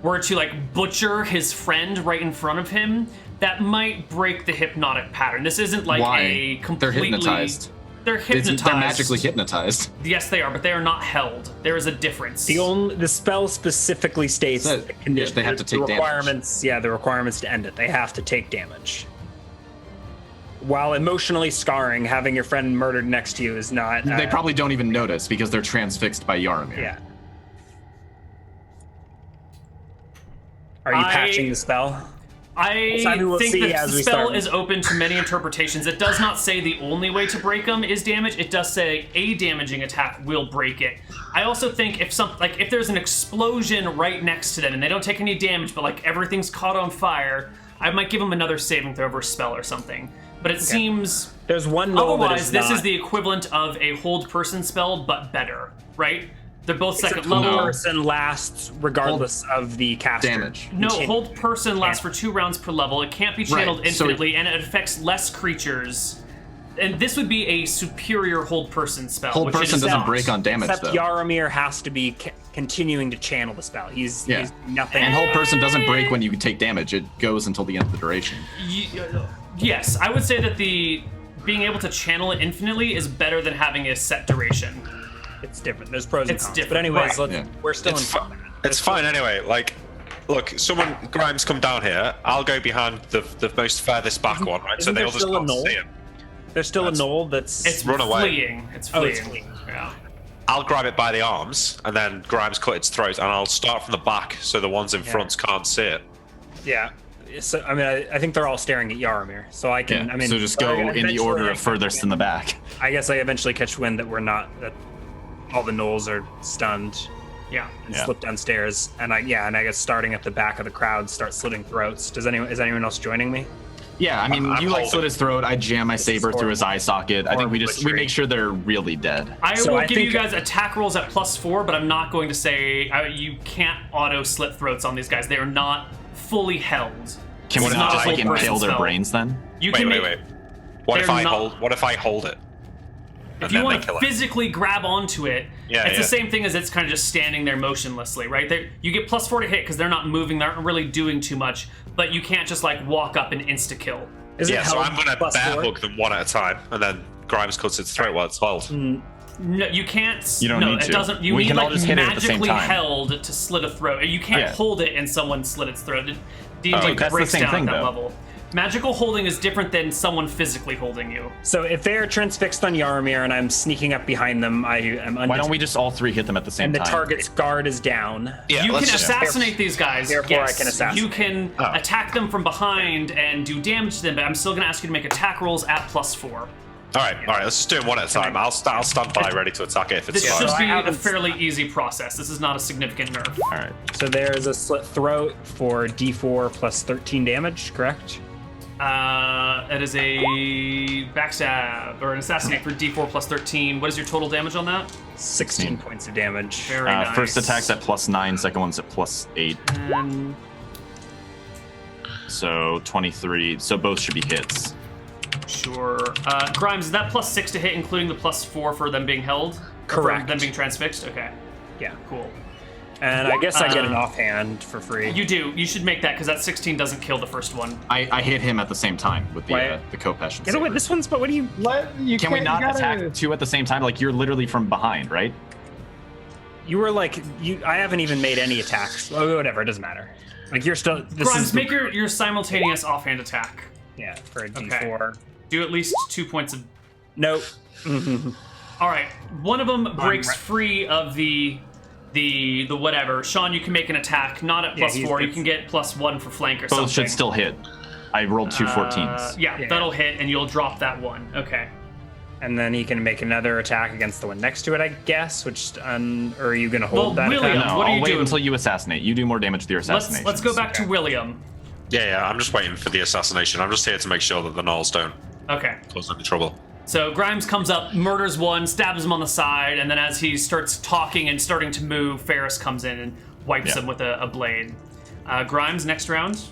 Speaker 1: were to butcher his friend right in front of him, that might break the hypnotic pattern. This isn't like
Speaker 3: Why?
Speaker 1: a
Speaker 3: They're
Speaker 1: completely.
Speaker 3: hypnotized.
Speaker 1: They're hypnotized.
Speaker 3: They're magically hypnotized.
Speaker 1: Yes, they are, but they are not held. There is a difference.
Speaker 4: The spell specifically states
Speaker 3: That-
Speaker 4: the condition.
Speaker 3: yeah, they have to take
Speaker 4: the
Speaker 3: damage.
Speaker 4: requirements. Yeah, the requirements to end it. They have to take damage. While emotionally scarring, having your friend murdered next to you is not.
Speaker 3: They probably don't even notice because they're transfixed by Yaramir.
Speaker 4: Yeah. Are you patching the spell?
Speaker 1: I
Speaker 4: Simon will
Speaker 1: think
Speaker 4: see
Speaker 1: that
Speaker 4: as
Speaker 1: the
Speaker 4: we
Speaker 1: spell
Speaker 4: start.
Speaker 1: is open to many interpretations. It does not say the only way to break them is damage. It does say a damaging attack will break it. I also think if there's an explosion right next to them and they don't take any damage, but everything's caught on fire, I might give them another saving throw or spell or something. But it seems
Speaker 4: There's one gnoll that
Speaker 1: otherwise
Speaker 4: is
Speaker 1: this
Speaker 4: not.
Speaker 1: is the equivalent of a hold person spell, but better, right? They're both
Speaker 4: Except
Speaker 1: second
Speaker 4: hold
Speaker 1: level.
Speaker 4: person lasts regardless of the caster.
Speaker 3: Damage.
Speaker 1: No,
Speaker 4: Chan-
Speaker 1: hold person lasts for 2 rounds per level. It can't be channeled
Speaker 3: Right, so
Speaker 1: infinitely, and it affects less creatures. And this would be a superior hold person spell.
Speaker 3: Hold
Speaker 1: which it
Speaker 3: person
Speaker 1: is
Speaker 3: doesn't
Speaker 1: not.
Speaker 3: break on damage,
Speaker 4: Except
Speaker 3: though.
Speaker 4: Yaramir has to be continuing to channel the spell. He's nothing.
Speaker 3: And hold person doesn't break when you take damage. It goes until the end of the duration.
Speaker 1: Yes, I would say that being able to channel it infinitely is better than having a set duration.
Speaker 4: It's different. There's pros and
Speaker 1: It's
Speaker 4: cons.
Speaker 1: different,
Speaker 4: But anyways,
Speaker 1: right.
Speaker 3: Yeah.
Speaker 4: we're still
Speaker 2: It's,
Speaker 4: in.
Speaker 2: it's fine anyway. Look, someone, Grimes, come down here. I'll go behind the most furthest back one, right? So
Speaker 4: isn't
Speaker 2: they
Speaker 4: there
Speaker 2: all just
Speaker 4: still a
Speaker 2: can't
Speaker 4: gnoll?
Speaker 2: see him.
Speaker 4: There's still a gnoll that's.
Speaker 1: It's
Speaker 2: Run away.
Speaker 1: fleeing. It's
Speaker 4: Oh,
Speaker 1: fleeing.
Speaker 4: it's fleeing.
Speaker 1: Yeah.
Speaker 2: I'll grab it by the arms, and then Grimes cut its throat, and I'll start from the back so the ones in front can't see it.
Speaker 4: Yeah. So I mean, I think they're all staring at Yaramir. So I can.
Speaker 3: Yeah.
Speaker 4: I mean,
Speaker 3: so just
Speaker 4: but I
Speaker 3: go
Speaker 4: can
Speaker 3: in the
Speaker 4: eventually-
Speaker 3: order of furthest in the back.
Speaker 4: I guess I eventually catch wind that that all the gnolls are stunned
Speaker 1: Yeah.
Speaker 4: and
Speaker 3: Yeah.
Speaker 4: slip downstairs, and I guess starting at the back of the crowd, start slitting throats. Is anyone else joining me?
Speaker 3: Yeah, I mean,
Speaker 2: I'm
Speaker 3: you
Speaker 2: holding.
Speaker 3: slit his throat. I jam my saber through his eye socket. I think we
Speaker 4: Horrible
Speaker 3: make sure they're really dead.
Speaker 1: I
Speaker 4: So
Speaker 1: will
Speaker 4: I
Speaker 1: give you
Speaker 4: think-
Speaker 1: guys attack rolls at +4, but I'm not going to say you can't auto slit throats on these guys. They are not fully held.
Speaker 3: Can we
Speaker 1: It's
Speaker 3: not
Speaker 1: not
Speaker 3: just
Speaker 1: a
Speaker 3: like
Speaker 1: whole person
Speaker 3: impale their
Speaker 1: spell.
Speaker 3: brains then?
Speaker 1: You
Speaker 2: Wait,
Speaker 1: can
Speaker 2: wait,
Speaker 1: make,
Speaker 2: wait. What if
Speaker 1: they're
Speaker 2: I
Speaker 1: not-
Speaker 2: hold? What if I hold it?
Speaker 1: If you
Speaker 2: then
Speaker 1: want
Speaker 2: they
Speaker 1: to
Speaker 2: kill it.
Speaker 1: physically grab onto it,
Speaker 2: Yeah,
Speaker 1: it's
Speaker 2: yeah.
Speaker 1: the same thing as it's kind of just standing there motionlessly, right? You get +4 to hit because they're not moving, they aren't really doing too much, but you can't just walk up and insta kill.
Speaker 4: Is it
Speaker 2: Yeah, so
Speaker 4: held
Speaker 2: I'm gonna
Speaker 4: +4?
Speaker 2: bear hug them one at a time, and then Grimes cuts its throat while it's held.
Speaker 1: No, you can't.
Speaker 3: You don't
Speaker 1: no,
Speaker 3: need
Speaker 1: it
Speaker 3: to.
Speaker 1: doesn't. You
Speaker 3: We
Speaker 1: need
Speaker 3: can all
Speaker 1: like
Speaker 3: just hit it at the same
Speaker 1: magically
Speaker 3: time.
Speaker 1: held to slit a throat. You can't
Speaker 3: Yeah.
Speaker 1: hold it and someone slit its throat. D&D
Speaker 3: that's the
Speaker 1: breaks
Speaker 3: same
Speaker 1: down
Speaker 3: thing,
Speaker 1: at that
Speaker 3: though.
Speaker 1: level. Magical holding is different than someone physically holding you.
Speaker 4: So if they are transfixed on Yarmir and I'm sneaking up behind them, I am
Speaker 3: Why don't we just all three hit them at the same
Speaker 4: and the
Speaker 3: time?
Speaker 4: target's guard is down.
Speaker 2: Yeah,
Speaker 1: You can
Speaker 2: let's just-
Speaker 1: assassinate these guys.
Speaker 4: Therefore,
Speaker 1: yes.
Speaker 4: I can assassinate.
Speaker 1: You can attack them from behind and do damage to them, but I'm still going to ask you to make attack rolls at +4.
Speaker 2: All right. Let's just do it one at a time. I'll stand by ready to attack it if it's
Speaker 1: This
Speaker 2: slow.
Speaker 1: should
Speaker 4: So I
Speaker 1: be a
Speaker 4: haven't-
Speaker 1: fairly easy process. This is not a significant nerf.
Speaker 3: All right.
Speaker 4: So there's a slit throat for D4 plus 13 damage, correct?
Speaker 1: It is a backstab or an assassinate for D4 plus 13. What is your total damage on that?
Speaker 4: 16 points of damage.
Speaker 1: Very nice.
Speaker 3: First attack's at +9, second one's at +8.
Speaker 1: And
Speaker 3: So 23. So both should be hits.
Speaker 1: sure. Grimes, is that +6 to hit, including the +4 for them being held? Or for
Speaker 4: Correct.
Speaker 1: them being transfixed? Okay,
Speaker 4: Yeah.
Speaker 1: cool.
Speaker 4: And I guess I get an offhand for free.
Speaker 1: You do. You should make that because that 16 doesn't kill the first one.
Speaker 3: I hit him at the same time with
Speaker 4: Why-
Speaker 3: the Kopesh.
Speaker 4: Get away, this one's, but what do you...
Speaker 3: Can we not attack two at the same time? Like, you're literally from behind, right?
Speaker 4: You were like, I haven't even made any attacks. Oh, whatever, it doesn't matter. Like, you're still... This
Speaker 1: Grimes,
Speaker 4: is
Speaker 1: make your simultaneous offhand attack.
Speaker 4: Yeah, for a
Speaker 1: Okay.
Speaker 4: D4.
Speaker 1: Do at least 2 points of.
Speaker 4: Nope.
Speaker 1: All right, one of them breaks
Speaker 4: right.
Speaker 1: free of the whatever. Sean, you can make an attack, not at
Speaker 4: Yeah,
Speaker 1: +4. You
Speaker 4: it's-
Speaker 1: can get +1 for flank or something.
Speaker 3: Both should still hit. I rolled two 14s.
Speaker 1: Yeah,
Speaker 4: Yeah.
Speaker 1: that'll hit, and you'll drop that one. Okay.
Speaker 4: And then he can make another attack against the one next to it, I guess, which, or are you going to hold
Speaker 1: Well,
Speaker 4: that
Speaker 1: William,
Speaker 4: attack?
Speaker 3: No,
Speaker 1: what are
Speaker 3: I'll
Speaker 1: you
Speaker 3: wait
Speaker 1: doing?
Speaker 3: until you assassinate. You do more damage with your assassination.
Speaker 1: Let's go back to William.
Speaker 2: Yeah, I'm just waiting for the assassination. I'm just here to make sure that the gnolls don't
Speaker 1: Okay.
Speaker 2: cause any trouble.
Speaker 1: So Grimes comes up, murders one, stabs him on the side, and then as he starts talking and starting to move, Ferris comes in and wipes
Speaker 3: Yeah.
Speaker 1: him with a blade. Grimes, next round.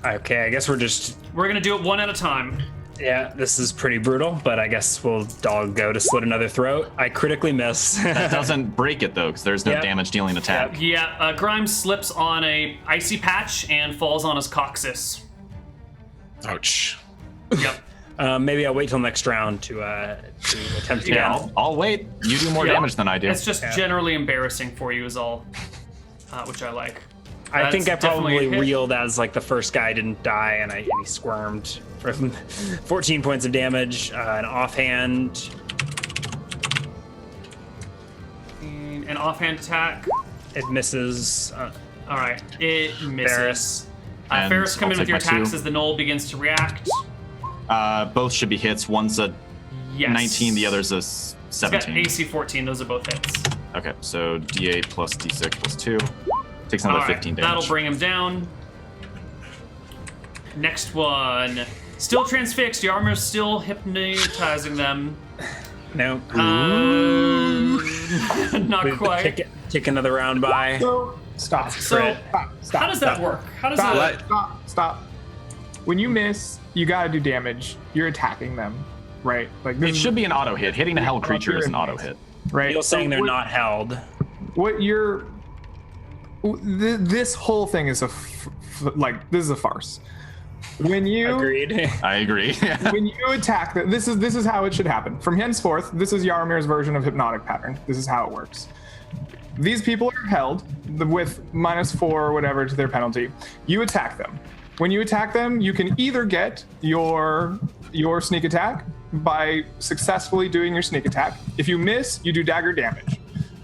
Speaker 4: Okay, I guess we're just...
Speaker 1: We're gonna do it one at a time.
Speaker 4: Yeah, this is pretty brutal, but I guess we'll all go to slit another throat. I critically miss.
Speaker 3: That doesn't break it, though, because there's no
Speaker 4: Yep.
Speaker 3: damage dealing attack.
Speaker 1: Yeah, Grimes slips on a icy patch and falls on his coccyx.
Speaker 2: Ouch.
Speaker 1: Yep.
Speaker 4: Maybe I'll wait till next round to attempt again.
Speaker 3: Yeah, I'll wait. You do more
Speaker 1: Yeah.
Speaker 3: damage than I do.
Speaker 1: It's just generally embarrassing for you is all, which I like.
Speaker 4: I think I
Speaker 1: That's definitely
Speaker 4: probably
Speaker 1: a hit.
Speaker 4: reeled as like the first guy didn't die and he squirmed for 14 points of damage, an offhand.
Speaker 1: An offhand attack.
Speaker 4: It misses.
Speaker 1: All right, it misses.
Speaker 4: Ferris.
Speaker 3: And
Speaker 1: Ferris, come
Speaker 3: I'll
Speaker 1: in with
Speaker 3: take
Speaker 1: your
Speaker 3: my
Speaker 1: attacks
Speaker 3: two.
Speaker 1: as the knoll begins to react.
Speaker 3: Both should be hits. One's a
Speaker 1: Yes.
Speaker 3: 19, the other's a
Speaker 1: It's got
Speaker 3: 17.
Speaker 1: AC 14. Those are both hits.
Speaker 3: Okay, so D8 plus D6 plus 2. Takes another
Speaker 1: All right,
Speaker 3: 15 damage.
Speaker 1: that'll bring him down. Next one. Still transfixed. The armor's still hypnotizing them.
Speaker 4: No.
Speaker 1: Not quite.
Speaker 4: Take another round by.
Speaker 5: So stop.
Speaker 1: So,
Speaker 5: Stop.
Speaker 1: how does that work? How does
Speaker 5: Stop.
Speaker 1: that?
Speaker 5: Stop. When you miss, you gotta do damage. You're attacking them, right? Like this
Speaker 3: It should be an auto hit. Hitting a hell creature is an auto hit.
Speaker 5: right.
Speaker 4: Neal's saying they're not held.
Speaker 5: What you're. This whole thing is like this is a farce. When you
Speaker 4: Agreed.
Speaker 3: I agree.
Speaker 5: when you attack them, this is how it should happen. From henceforth, this is Yarmir's version of hypnotic pattern. This is how it works. These people are held with -4 or whatever to their penalty. You attack them. When you attack them, you can either get your sneak attack by successfully doing your sneak attack. If you miss, you do dagger damage.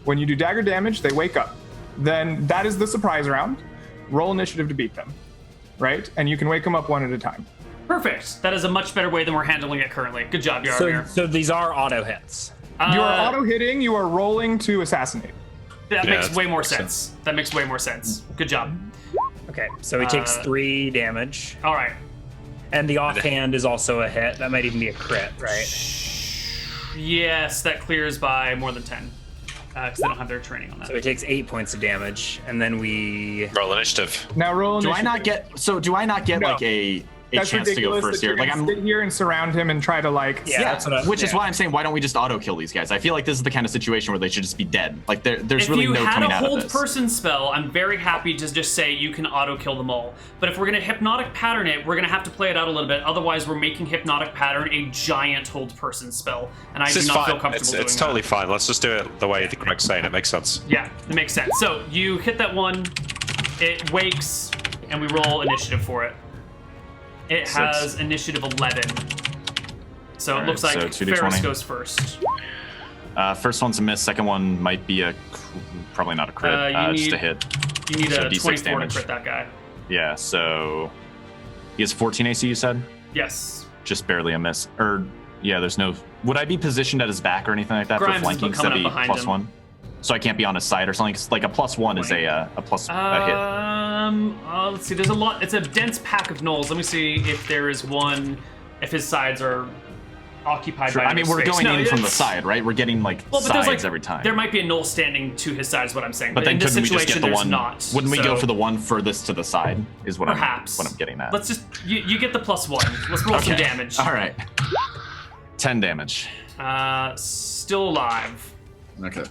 Speaker 5: When you do dagger damage, they wake up. Then that is the surprise round. Roll initiative to beat them, right? And you can wake them up one at a time.
Speaker 1: Perfect. That is a much better way than we're handling it currently. Good job, Yarmir.
Speaker 4: So these are auto hits.
Speaker 5: You are auto hitting. You are rolling to assassinate.
Speaker 1: That
Speaker 2: Yeah,
Speaker 1: makes
Speaker 2: that's-
Speaker 1: way more
Speaker 2: makes
Speaker 1: sense. That makes way more sense. Good job.
Speaker 4: Okay, so he takes 3 damage.
Speaker 1: All right.
Speaker 4: And the offhand is also a hit. That might even be a crit, right?
Speaker 1: Yes, that clears by more than 10. Because they don't have their training on that.
Speaker 4: So he takes 8 points of damage, and then we...
Speaker 2: Roll initiative.
Speaker 5: Now roll
Speaker 3: Do
Speaker 5: initiative.
Speaker 3: I not get
Speaker 5: No.
Speaker 3: like a
Speaker 5: That's
Speaker 3: chance to go
Speaker 5: ridiculous
Speaker 3: first
Speaker 5: that
Speaker 3: here.
Speaker 5: you're
Speaker 3: Like
Speaker 5: gonna sit here and surround him and try to like.
Speaker 4: Yeah, that's what
Speaker 3: which is why I'm saying, why don't we just auto kill these guys? I feel like this is the kind of situation where they should just be dead. Like there's
Speaker 1: If
Speaker 3: really
Speaker 1: you
Speaker 3: no
Speaker 1: had
Speaker 3: coming
Speaker 1: a
Speaker 3: out of
Speaker 1: hold
Speaker 3: this.
Speaker 1: person spell, I'm very happy to just say you can auto kill them all. But if we're gonna hypnotic pattern it, we're gonna have to play it out a little bit. Otherwise, we're making hypnotic pattern a giant hold person spell, and I
Speaker 2: This
Speaker 1: do
Speaker 2: is
Speaker 1: not
Speaker 2: fine.
Speaker 1: feel comfortable doing
Speaker 2: It's totally
Speaker 1: that.
Speaker 2: fine. Let's just do it the way that Greg's saying. It makes sense.
Speaker 1: Yeah, it makes sense. So you hit that one, it wakes, and we roll initiative for it. It has initiative 11. So it looks like
Speaker 3: so 2d20.
Speaker 1: Ferris goes first.
Speaker 3: First one's a miss. Second one might be probably not a crit. Just a hit.
Speaker 1: You need
Speaker 3: So
Speaker 1: a
Speaker 3: D6
Speaker 1: 24
Speaker 3: damage.
Speaker 1: to crit that guy.
Speaker 3: Yeah. So he has 14 AC. You said
Speaker 1: Yes.
Speaker 3: just barely a miss. Or yeah, there's no. Would I be positioned at his back or anything like that
Speaker 1: Grimes
Speaker 3: for
Speaker 1: is
Speaker 3: flanking?
Speaker 1: coming
Speaker 3: That'd
Speaker 1: up
Speaker 3: be
Speaker 1: behind him.
Speaker 3: +1. So I can't be on his side or something. 'Cause, like a +1 is a hit.
Speaker 1: Let's see. There's a lot. It's a dense pack of gnolls. Let me see if there is one. If his sides are occupied by.
Speaker 3: I mean,
Speaker 1: another
Speaker 3: we're
Speaker 1: space.
Speaker 3: going
Speaker 1: No,
Speaker 3: in from the
Speaker 1: it's-
Speaker 3: side, right? We're getting like
Speaker 1: Well, but there's
Speaker 3: sides
Speaker 1: like
Speaker 3: every time.
Speaker 1: there might be a gnoll standing to his side. Is what I'm saying.
Speaker 3: But then
Speaker 1: in this
Speaker 3: couldn't we just
Speaker 1: situation,
Speaker 3: get the
Speaker 1: there's
Speaker 3: one?
Speaker 1: not.
Speaker 3: Wouldn't we go
Speaker 1: So
Speaker 3: for the one furthest to the side? Is what
Speaker 1: perhaps
Speaker 3: I'm getting at.
Speaker 1: Let's just you get the +1. Let's roll some damage.
Speaker 3: All right. 10 damage.
Speaker 1: Still alive.
Speaker 3: Okay.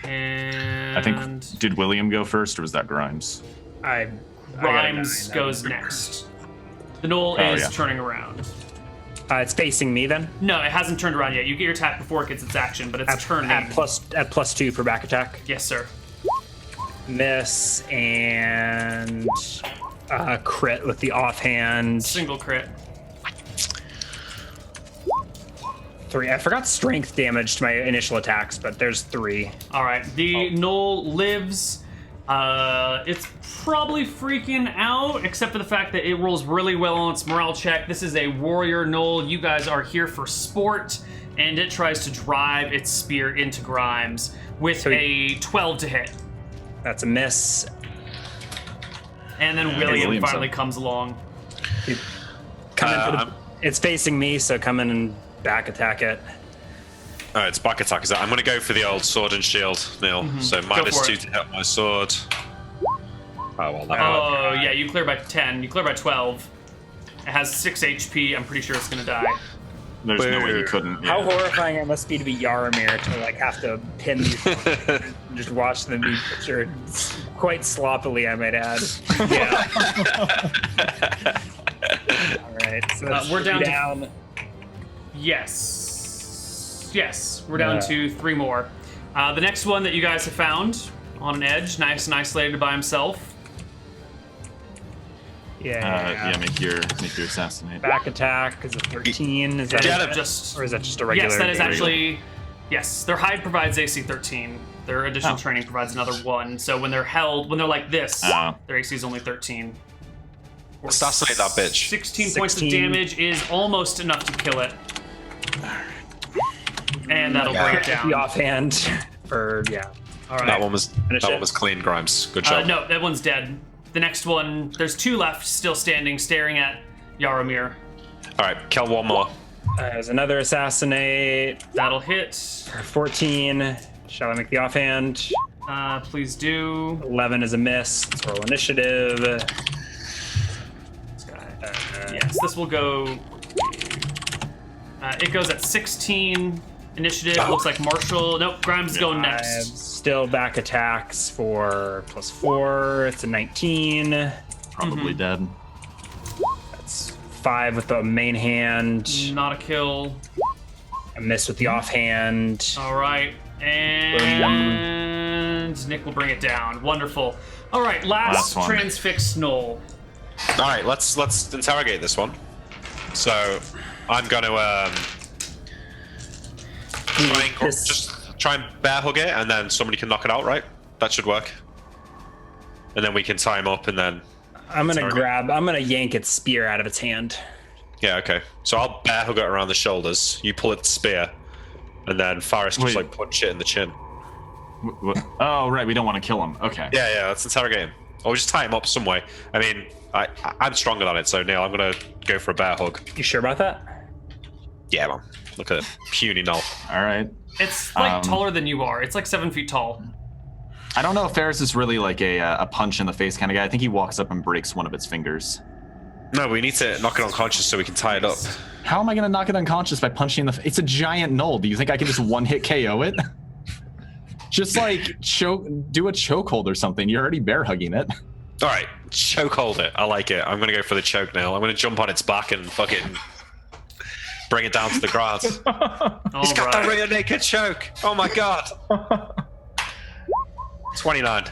Speaker 1: And
Speaker 3: I think did William go first or was that Grimes?
Speaker 4: I got a
Speaker 1: Grimes
Speaker 4: 9.
Speaker 1: goes next. The gnoll
Speaker 3: Oh,
Speaker 1: is
Speaker 3: yeah.
Speaker 1: turning around.
Speaker 4: It's facing me then.
Speaker 1: No, it hasn't turned around yet. You get your attack before it gets its action, but it's turning.
Speaker 4: At +2 for back attack.
Speaker 1: Yes, sir.
Speaker 4: Miss and crit with the offhand.
Speaker 1: Single crit.
Speaker 4: 3. I forgot strength damage to my initial attacks, but there's 3.
Speaker 1: All right. The gnoll lives. It's probably freaking out, except for the fact that it rolls really well on its morale check. This is a warrior gnoll. You guys are here for sport, and it tries to drive its spear into Grimes with a 12 to hit.
Speaker 4: That's a miss.
Speaker 1: And then William
Speaker 3: William's
Speaker 1: finally
Speaker 3: up.
Speaker 1: comes along.
Speaker 4: Come in for the, it's facing me, so come in and back attack it.
Speaker 2: Oh, it's back attack. Is that? I'm going to go for the old sword and shield, Neal. So minus
Speaker 1: for
Speaker 2: 2
Speaker 1: it.
Speaker 2: to hit my sword. Oh, well, that
Speaker 1: Oh, yeah, you clear by 10. You clear by 12. It has 6 HP. I'm pretty sure it's going to die.
Speaker 3: There's no way you couldn't.
Speaker 4: How
Speaker 3: Yeah.
Speaker 4: horrifying it must be to be Yaramir to like have to pin these and just watch them be butchered quite sloppily, I might add. Yeah. All right, so that's
Speaker 1: we're down to-
Speaker 4: down.
Speaker 1: Yes, we're down to 3 more. The next one that you guys have found on an edge, nice and isolated by himself.
Speaker 4: Yeah.
Speaker 3: Make your assassinate.
Speaker 4: Back attack is a 13. Is that
Speaker 2: Get
Speaker 4: it?
Speaker 2: him.
Speaker 4: Or is that just a regular?
Speaker 1: Yes, that is
Speaker 4: regular?
Speaker 1: actually. Yes, their hide provides AC 13. Their additional training provides another 1. So when they're held, when they're like this, their AC is only 13. Or
Speaker 2: Assassinate that bitch.
Speaker 1: 16 points of
Speaker 4: 16.
Speaker 1: damage is almost enough to kill it. And that'll bring it
Speaker 4: The
Speaker 1: down.
Speaker 4: offhand for
Speaker 1: All right.
Speaker 2: That one was
Speaker 4: Finish
Speaker 2: that
Speaker 4: it.
Speaker 2: one was clean, Grimes. Good job.
Speaker 1: No, that one's dead. The next one, there's 2 left, still standing, staring at Yaramir.
Speaker 2: All right, kill one more.
Speaker 4: there's another assassinate
Speaker 1: That'll hit.
Speaker 4: for 14. Shall I make the offhand?
Speaker 1: Please do.
Speaker 4: 11 is a miss. Let's roll initiative.
Speaker 1: This guy. Yes, this will go. It goes at 16. Initiative looks like Marshall. Nope, Grimes is going
Speaker 4: I have
Speaker 1: next.
Speaker 4: still back attacks for +4. It's a 19.
Speaker 3: Probably dead.
Speaker 4: That's 5 with the main hand.
Speaker 1: Not a kill.
Speaker 4: A miss with the offhand.
Speaker 1: All right, and Nick will bring it down. Wonderful. All right, last
Speaker 3: Last one.
Speaker 1: transfixed Knoll.
Speaker 2: All right, let's interrogate this one. So I'm going to just try and bear hug it, and then somebody can knock it out, right? That should work. And then we can tie him up, and then
Speaker 4: I'm gonna yank its spear out of its hand.
Speaker 2: yeah, okay. So I'll bear hug it around the shoulders. You pull its spear, and then Faris just
Speaker 3: Wait.
Speaker 2: like punch it in the chin.
Speaker 3: Oh, right. We don't want to kill him. Okay.
Speaker 2: Yeah, let's interrogate him. Or just tie him up some way. I mean, I'm stronger than it, so Neal, I'm gonna go for a bear hug.
Speaker 4: You sure about that?
Speaker 2: Yeah, man. Look at it. Puny Null.
Speaker 3: All right.
Speaker 1: It's like taller than you are. It's like 7 feet tall.
Speaker 3: I don't know if Ferris is really like a punch in the face kind of guy. I think he walks up and breaks one of its fingers.
Speaker 2: No, we need to knock it unconscious so we can tie it up.
Speaker 3: How am I going to knock it unconscious by punching in the... It's a giant knoll. Do you think I can just one-hit KO it? Just like do a chokehold or something. You're already bear hugging it.
Speaker 2: All right, chokehold it. I like it. I'm going to go for the choke now. I'm going to jump on its back and fucking bring it down to the ground. He's got the rear naked choke. Oh my god. 29.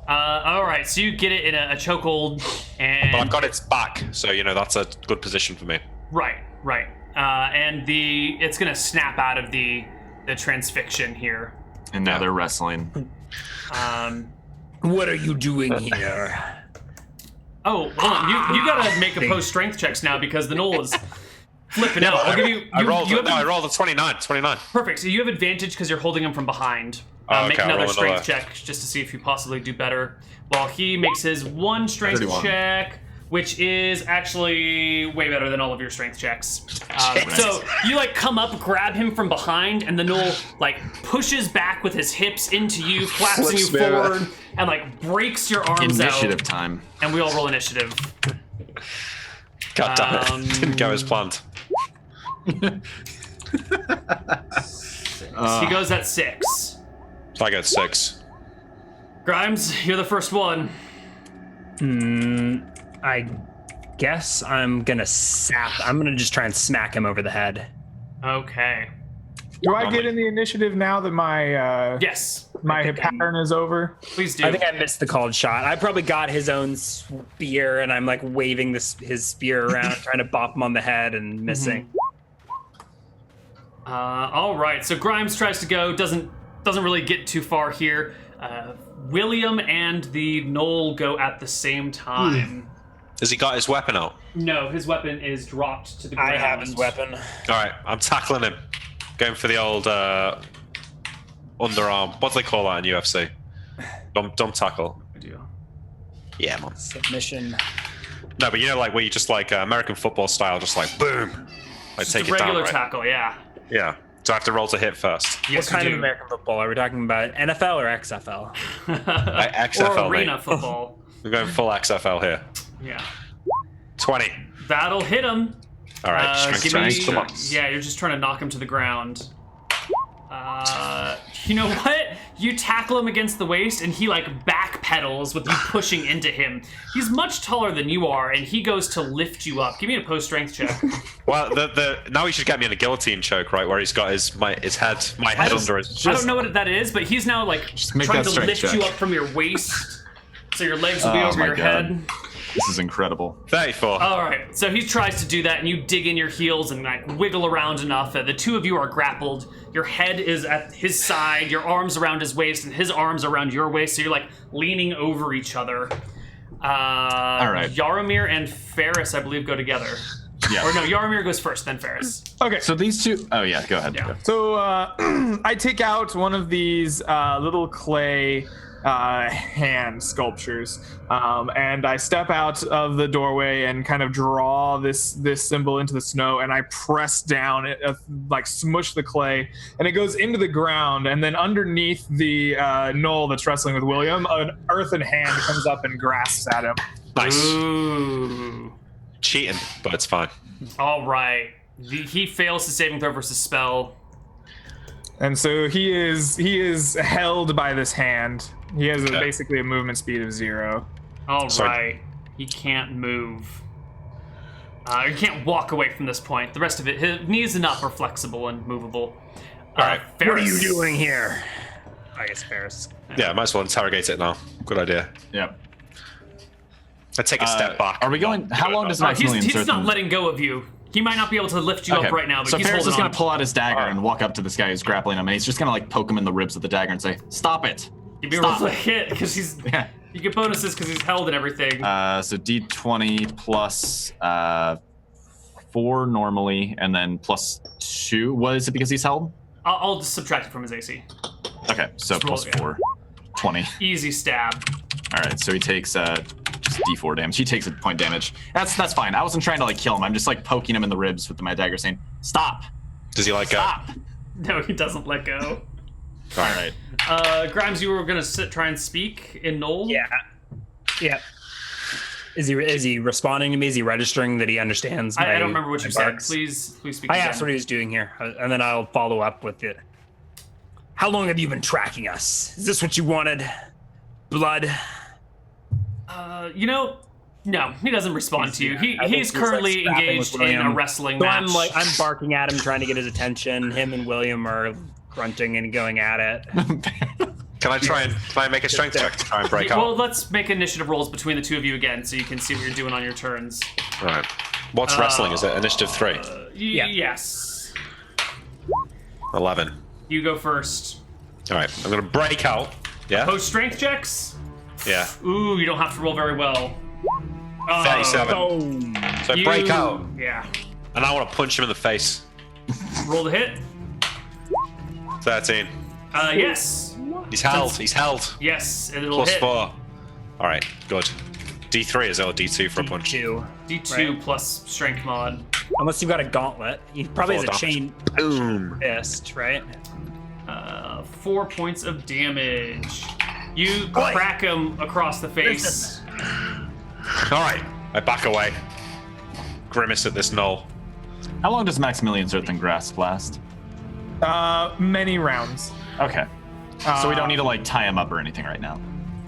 Speaker 1: All right, so you get it in a chokehold, and
Speaker 2: But I've got its back, so that's a good position for me.
Speaker 1: right. And it's gonna snap out of the transfixion here.
Speaker 3: And now they're wrestling.
Speaker 4: What are you doing here?
Speaker 1: Oh, hold on. You gotta make opposed strength checks now because the knoll is flipping out. I'll give you.
Speaker 2: I rolled a 29. 29.
Speaker 1: Perfect. So you have advantage because you're holding him from behind. Make another strength check just to see if you possibly do better. While he makes his one strength
Speaker 3: 31.
Speaker 1: check, which is actually way better than all of your strength checks. So you come up, grab him from behind, and the knoll pushes back with his hips into you, collapsing you forward, and breaks your arms out.
Speaker 3: Initiative time.
Speaker 1: And we all roll initiative.
Speaker 2: God damn it. Didn't go as planned.
Speaker 1: He goes at 6.
Speaker 2: I got 6.
Speaker 1: Grimes, you're the first one.
Speaker 4: I guess I'm gonna I'm gonna just try and smack him over the head.
Speaker 1: Okay.
Speaker 5: Do I get in the initiative now that my
Speaker 1: Yes.
Speaker 5: my pattern is over?
Speaker 1: Please do.
Speaker 4: I think I missed the called shot. I probably got his own spear, and I'm waving his spear around, trying to bop him on the head and missing.
Speaker 1: All right. So Grimes tries to go, doesn't really get too far here. William and the knoll go at the same time.
Speaker 2: Has he got his weapon out?
Speaker 1: No, his weapon is dropped to the ground.
Speaker 4: I have his weapon.
Speaker 2: All right, I'm tackling him. Going for the old underarm. What do they call that in UFC? Dump tackle.
Speaker 1: I do.
Speaker 2: Yeah, man.
Speaker 4: Submission.
Speaker 2: No, but where you just American football style, just boom.
Speaker 1: Just
Speaker 2: Take
Speaker 1: a
Speaker 2: it down,
Speaker 1: regular
Speaker 2: right?
Speaker 1: tackle, yeah.
Speaker 2: Yeah. So I have to roll to hit first.
Speaker 1: Yes,
Speaker 4: What kind
Speaker 1: you
Speaker 4: of
Speaker 1: do.
Speaker 4: American football are we talking about? NFL or XFL?
Speaker 2: XFL,
Speaker 1: or arena
Speaker 2: mate.
Speaker 1: football.
Speaker 2: We're going full XFL here.
Speaker 1: Yeah.
Speaker 2: 20.
Speaker 1: That'll hit him.
Speaker 2: All right, strength. Come on.
Speaker 1: Yeah, you're just trying to knock him to the ground. You know what? You tackle him against the waist, and he backpedals with you pushing into him. He's much taller than you are, and he goes to lift you up. Give me a post strength check.
Speaker 2: Well, now he should get me in a guillotine choke, right? Where he's got my head under his.
Speaker 1: I don't know what that is, but he's now
Speaker 3: make
Speaker 1: trying
Speaker 3: that
Speaker 1: to
Speaker 3: strength
Speaker 1: lift
Speaker 3: check.
Speaker 1: you up from your waist, so your legs will be
Speaker 3: Oh
Speaker 1: over
Speaker 3: my
Speaker 1: your
Speaker 3: God.
Speaker 1: head.
Speaker 3: This is incredible.
Speaker 2: 34.
Speaker 1: All right, so he tries to do that, and you dig in your heels and wiggle around enough that the two of you are grappled. Your head is at his side, your arms around his waist, and his arms around your waist. So you're leaning over each other.
Speaker 3: All right.
Speaker 1: Yaramir and Ferris, I believe, go together.
Speaker 3: Yeah.
Speaker 1: Or no, Yaramir goes first, then Ferris.
Speaker 5: Okay.
Speaker 3: So these two. Oh yeah, go ahead.
Speaker 1: Yeah.
Speaker 5: So I take out one of these little clay hand sculptures, and I step out of the doorway and kind of draw this symbol into the snow, and I press down it, smush the clay, and it goes into the ground, and then underneath the knoll that's wrestling with William, an earthen hand comes up and grasps at him.
Speaker 2: Nice.
Speaker 1: Ooh.
Speaker 2: Cheating, but it's fine.
Speaker 1: All right. He fails his saving throw versus spell.
Speaker 5: And so he is held by this hand. He has
Speaker 2: Okay.
Speaker 5: basically a movement speed of 0.
Speaker 1: All
Speaker 2: Sorry.
Speaker 1: right. He can't move. He can't walk away from this point. The rest of it, his knees and up are flexible and movable.
Speaker 2: All right.
Speaker 1: Ferris.
Speaker 4: What are you doing here? I guess Ferris.
Speaker 2: Yeah, might as well interrogate it now. Good idea.
Speaker 3: Yep.
Speaker 2: I take a step back.
Speaker 3: Are we going? How long does Maximilian
Speaker 1: He's
Speaker 3: search
Speaker 1: not
Speaker 3: them?
Speaker 1: letting go of you. He might not be able to lift you up right now, but
Speaker 3: so
Speaker 1: he's
Speaker 3: Ferris
Speaker 1: holding
Speaker 3: is
Speaker 1: on.
Speaker 3: gonna pull out his dagger and walk up to this guy who's grappling him, and he's just gonna poke him in the ribs with the dagger and say, "Stop it!"
Speaker 1: Give me a roll to hit because he's.
Speaker 3: Yeah.
Speaker 1: You get bonuses because he's held and everything.
Speaker 3: So D20 plus 4 normally, and then plus 2. What is it because he's held?
Speaker 1: I'll just subtract it from his AC.
Speaker 3: Okay, so
Speaker 1: Just roll
Speaker 3: plus
Speaker 1: it, yeah.
Speaker 3: 4. 20.
Speaker 1: Easy stab.
Speaker 3: All right, so he takes just D4 damage. He takes a point damage. That's fine. I wasn't trying to kill him. I'm just poking him in the ribs with my dagger, saying, "Stop!
Speaker 2: Does he go?
Speaker 3: Stop!"
Speaker 1: No, he doesn't let go.
Speaker 3: All right.
Speaker 1: Grimes, you were gonna try and speak in Knoll.
Speaker 4: Yeah. Is he responding to me? Is he registering that he understands?
Speaker 1: I don't remember what you said.
Speaker 4: barks?
Speaker 1: Please speak.
Speaker 4: I
Speaker 1: again.
Speaker 4: asked what he was doing here, and then I'll follow up with it. How long have you been tracking us? Is this what you wanted? Blood?
Speaker 1: No, he doesn't respond to you.
Speaker 4: I think
Speaker 1: He's currently
Speaker 4: like scrapping
Speaker 1: engaged
Speaker 4: with
Speaker 1: in a
Speaker 4: William.
Speaker 1: wrestling
Speaker 4: So
Speaker 1: match.
Speaker 4: I'm barking at him, trying to get his attention. Him and William are grunting and going at it.
Speaker 2: Can I make a strength check to try and break
Speaker 1: Well,
Speaker 2: out?
Speaker 1: let's make initiative rolls between the two of you again, so you can see what you're doing on your turns.
Speaker 2: Right. What's wrestling? Is it initiative 3?
Speaker 4: Yeah.
Speaker 1: Yes.
Speaker 2: 11.
Speaker 1: You go first.
Speaker 2: All right. I'm gonna break out. Yeah.
Speaker 1: Post strength checks.
Speaker 2: Yeah.
Speaker 1: Ooh, you don't have to roll very well.
Speaker 2: 37.
Speaker 4: Boom.
Speaker 2: So I break out,
Speaker 1: Yeah.
Speaker 2: and I want to punch him in the face.
Speaker 1: Roll the hit.
Speaker 2: 13.
Speaker 1: Yes.
Speaker 2: He's held. He's held.
Speaker 1: Yes, it'll
Speaker 2: Plus
Speaker 1: hit.
Speaker 2: 4. All right. Good. D3 is it or D2 for a punch?
Speaker 4: Two.
Speaker 1: D2
Speaker 4: Right.
Speaker 1: plus strength mod.
Speaker 4: Unless you've got a gauntlet. He probably has a
Speaker 2: 4
Speaker 4: chain
Speaker 2: Boom.
Speaker 4: fist, right?
Speaker 1: 4 points of damage. You
Speaker 4: Oi.
Speaker 1: crack him across the face.
Speaker 2: All right. I back away. Grimace at this knoll.
Speaker 3: How long does Maximilian's Earthen Grasp last?
Speaker 5: Many rounds.
Speaker 3: Okay. So we don't need to like tie him up or anything right now.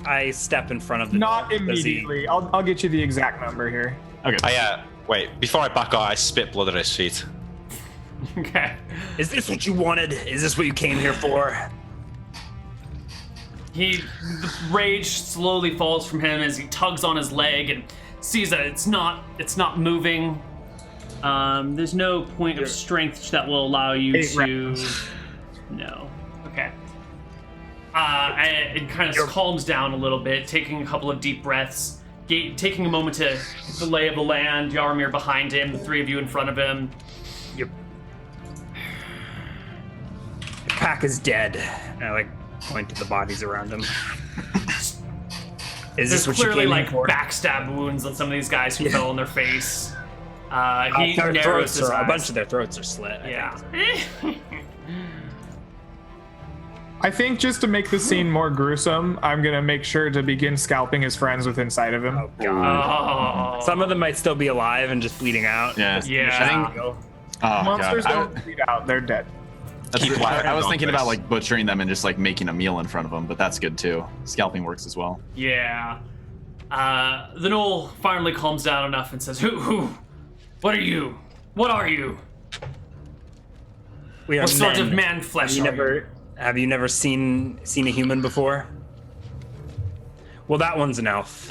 Speaker 4: I step in front of the
Speaker 5: Not
Speaker 4: door. Does he-
Speaker 5: immediately. I'll get you the exact number here.
Speaker 3: Okay.
Speaker 2: Wait. Before I back out, I spit blood at his feet.
Speaker 1: Okay.
Speaker 4: Is this what you wanted? Is this what you came here for?
Speaker 1: The rage slowly falls from him as he tugs on his leg and sees that it's not moving. There's no point of strength that will allow you
Speaker 5: 8
Speaker 1: to.
Speaker 5: rounds.
Speaker 1: No. Okay. It kind of calms down a little bit, taking a couple of deep breaths, taking a moment to get the lay of the land. Yarmir behind him, the three of you in front of him.
Speaker 4: Your pack is dead. And I point to the bodies around him. Is this
Speaker 1: There's
Speaker 4: what you
Speaker 1: clearly
Speaker 4: came
Speaker 1: like
Speaker 4: here for?
Speaker 1: backstab wounds on some of these guys who fell on their face. He
Speaker 4: Their
Speaker 1: narrows
Speaker 4: throats
Speaker 1: his
Speaker 4: are,
Speaker 1: eyes.
Speaker 4: a bunch of their throats are slit.
Speaker 1: Yeah.
Speaker 5: I think just to make the scene more gruesome, I'm gonna make sure to begin scalping his friends within sight of him.
Speaker 4: Oh god.
Speaker 1: Oh.
Speaker 4: Some of them might still be alive and just bleeding out.
Speaker 3: Yeah.
Speaker 1: Yeah.
Speaker 3: I think. Oh
Speaker 5: Monsters
Speaker 3: god.
Speaker 5: don't bleed out; they're dead.
Speaker 3: I was thinking about
Speaker 2: this.
Speaker 3: like butchering them and just like making a meal in front of them, but that's good too. Scalping works as well.
Speaker 1: Yeah. The Knoll finally calms down enough and says, Who? What are you? What are you?
Speaker 4: We are
Speaker 1: What sort
Speaker 4: men.
Speaker 1: of man flesh
Speaker 4: Have you never seen a human before? Well, that one's an elf.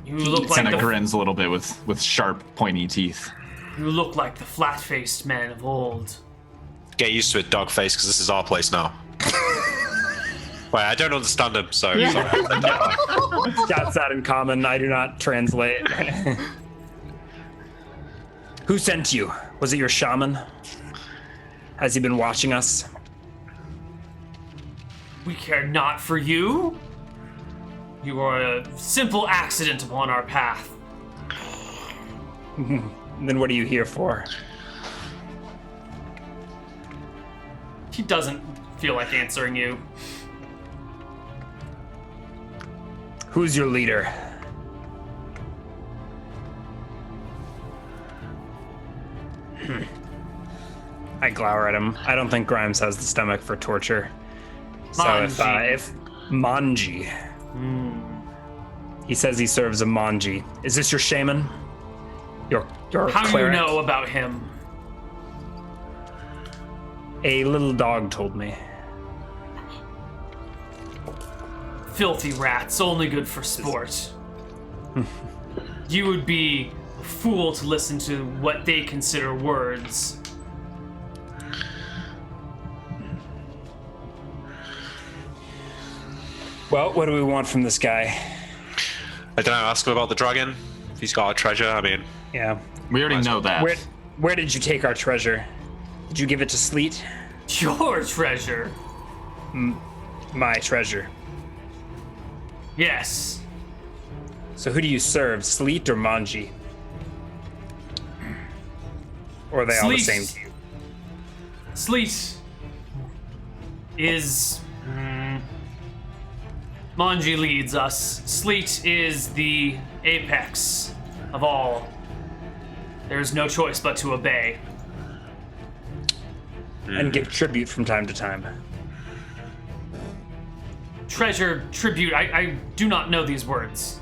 Speaker 1: you? You look like
Speaker 3: Kind of
Speaker 1: the
Speaker 3: grins a little bit with sharp, pointy teeth.
Speaker 1: you look like the flat-faced men of old.
Speaker 2: Get used to it, dog face, because this is our place now. Wait, I don't understand him, so sorry.
Speaker 4: That's that in common. I do not translate. Who sent you? Was it your shaman? Has he been watching us?
Speaker 1: We care not for you. You are a simple accident upon our path.
Speaker 4: Then what are you here for?
Speaker 1: He doesn't feel like answering you.
Speaker 4: Who's your leader? I glower at him. I don't think Grimes has the stomach for torture. So if Manji, he says he serves a Manji. Is this your shaman? Your
Speaker 1: How do you
Speaker 4: cleric?
Speaker 1: know about him?
Speaker 4: A little dog told me.
Speaker 1: Filthy rats, only good for sport. You would be a fool to listen to what they consider words.
Speaker 4: Well, what do we want from this guy?
Speaker 2: I don't know, ask him about the dragon. If he's got a treasure, I mean,
Speaker 4: Yeah.
Speaker 3: We already know that.
Speaker 4: Where did you take our treasure? Did you give it to Sleet?
Speaker 1: Your treasure.
Speaker 4: My treasure.
Speaker 1: Yes.
Speaker 4: So who do you serve, Sleet or Manji? Or are they all the
Speaker 1: Sleet.
Speaker 4: same to you?
Speaker 1: Sleet is Manji leads us. Sleet is the apex of all. There is no choice but to obey.
Speaker 4: And give tribute from time to time.
Speaker 1: Treasure, tribute, I do not know these words.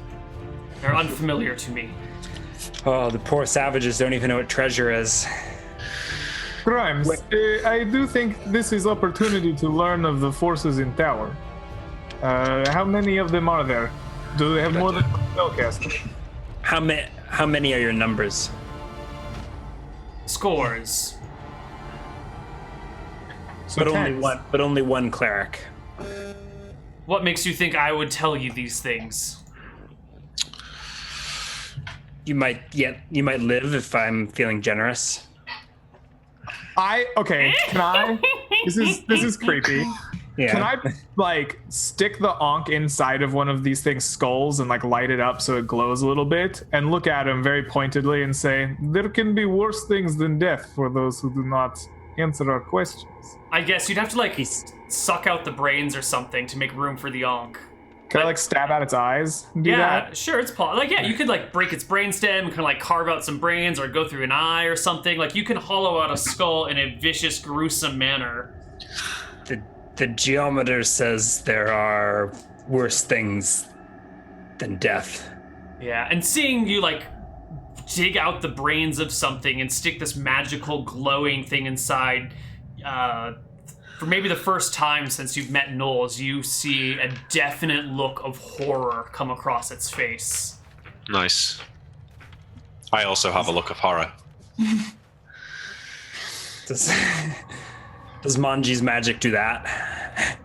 Speaker 1: They're unfamiliar to me.
Speaker 4: Oh, the poor savages don't even know what treasure is.
Speaker 5: Grimes, I do think this is opportunity to learn of the forces in tower. How many of them are there? Do they have more than one spellcaster?
Speaker 4: How many are your numbers?
Speaker 1: Scores.
Speaker 5: So tens.
Speaker 4: But only one cleric.
Speaker 1: What makes you think I would tell you these things?
Speaker 4: You might live if I'm feeling generous.
Speaker 5: Okay, can I? This is creepy.
Speaker 4: Yeah.
Speaker 5: Can I like stick the ankh inside of one of these things' skulls and like light it up so it glows a little bit and look at him very pointedly and say, there can be worse things than death for those who do not answer our questions.
Speaker 1: I guess you'd have to like suck out the brains or something to make room for the ankh.
Speaker 5: Can I like stab out its eyes and do that?
Speaker 1: Sure, it's possible. Like, yeah, you could like break its brainstem and kind of like carve out some brains or go through an eye or something. Like, you can hollow out a skull in a vicious, gruesome manner.
Speaker 4: The geometer says there are worse things than death.
Speaker 1: Yeah, and seeing you like dig out the brains of something and stick this magical glowing thing inside, for maybe the first time since you've met Knowles, you see a definite look of horror come across its face.
Speaker 2: Nice. I also have a look of horror.
Speaker 4: Does Manji's magic do that?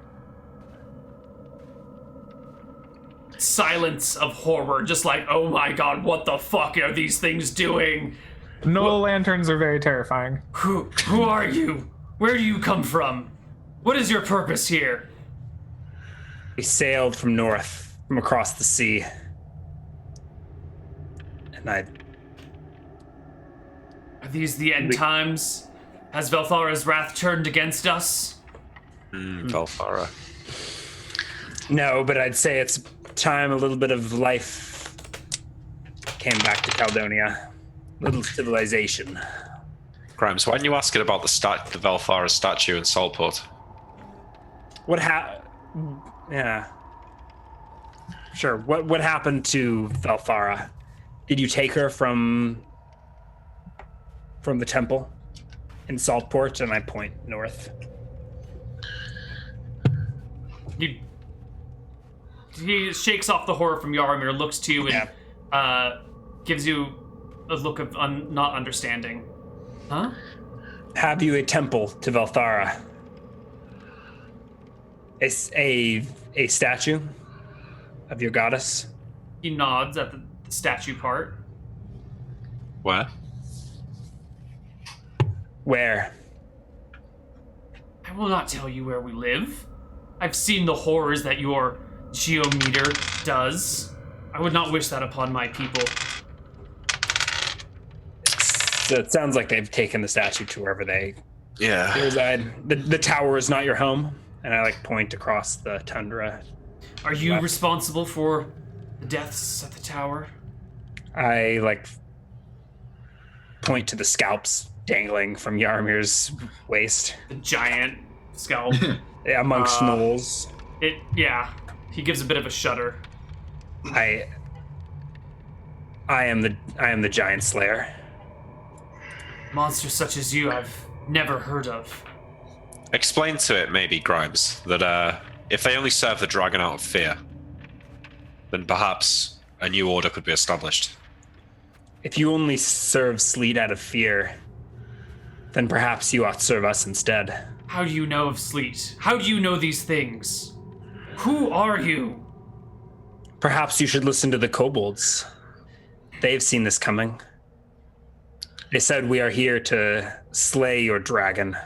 Speaker 1: Silence of horror, just like, oh my god, what the fuck are these things doing?
Speaker 5: No lanterns are very terrifying.
Speaker 1: Who are you? Where do you come from? What is your purpose here?
Speaker 4: We sailed from north, from across the sea. And
Speaker 1: Are these the end times? Has Velthara's wrath turned against us?
Speaker 2: Velthara.
Speaker 4: No, but I'd say it's time a little bit of life came back to Caledonia. Little civilization.
Speaker 2: Grimes, why didn't you ask it about the Velthara statue in Saltport?
Speaker 4: Yeah. Sure. What happened to Velthara? Did you take her from the temple in Saltport? And I point north.
Speaker 1: He shakes off the horror from Yaramir, looks to you, and gives you a look of not understanding. Huh?
Speaker 4: Have you a temple to Velthara? A statue of your goddess?
Speaker 1: He nods at the statue part.
Speaker 2: Where?
Speaker 4: Where?
Speaker 1: I will not tell you where we live. I've seen the horrors that your geometer does. I would not wish that upon my people.
Speaker 4: So it sounds like they've taken the statue to wherever they reside. The tower is not your home, and I like point across the tundra.
Speaker 1: Are you responsible for the deaths at the tower?
Speaker 4: I like point to the scalps dangling from Yaramir's waist.
Speaker 1: The giant scalp.
Speaker 4: Amongst Knowles.
Speaker 1: He gives a bit of a shudder.
Speaker 4: I am the giant slayer.
Speaker 1: Monsters such as you I've never heard of.
Speaker 2: Explain to it, maybe, Grimes, that if they only serve the dragon out of fear, then perhaps a new order could be established.
Speaker 4: If you only serve Sleet out of fear, then perhaps you ought to serve us instead.
Speaker 1: How do you know of Sleet? How do you know these things? Who are you?
Speaker 4: Perhaps you should listen to the kobolds. They've seen this coming. They said we are here to slay your dragon.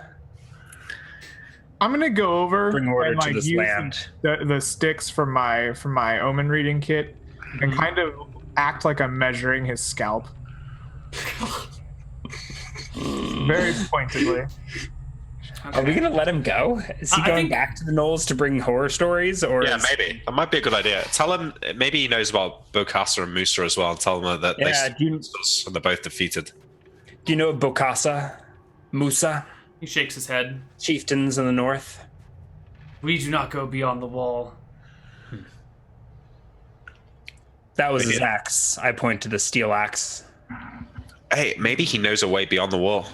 Speaker 5: I'm gonna go over
Speaker 4: Bring order
Speaker 5: and
Speaker 4: to
Speaker 5: like
Speaker 4: this
Speaker 5: use
Speaker 4: land.
Speaker 5: the sticks from my omen reading kit and kind of act like I'm measuring his scalp. Very pointedly.
Speaker 4: Are we gonna let him go? Is he
Speaker 1: I
Speaker 4: going
Speaker 1: think-
Speaker 4: back to the Knolls to bring horror stories, or
Speaker 2: Yeah,
Speaker 4: is-
Speaker 2: maybe. That might be a good idea. Tell him, maybe he knows about Bokassa and Musa as well, and tell him that
Speaker 4: Yeah,
Speaker 2: they
Speaker 4: do you,
Speaker 2: and they're both defeated.
Speaker 4: do you know Bokassa, Musa,
Speaker 1: He shakes his head.
Speaker 4: chieftains in the north?
Speaker 1: We do not go beyond the wall.
Speaker 4: That was his
Speaker 2: Yeah.
Speaker 4: axe. I point to the steel axe.
Speaker 2: Hey, maybe he knows a way beyond the wall.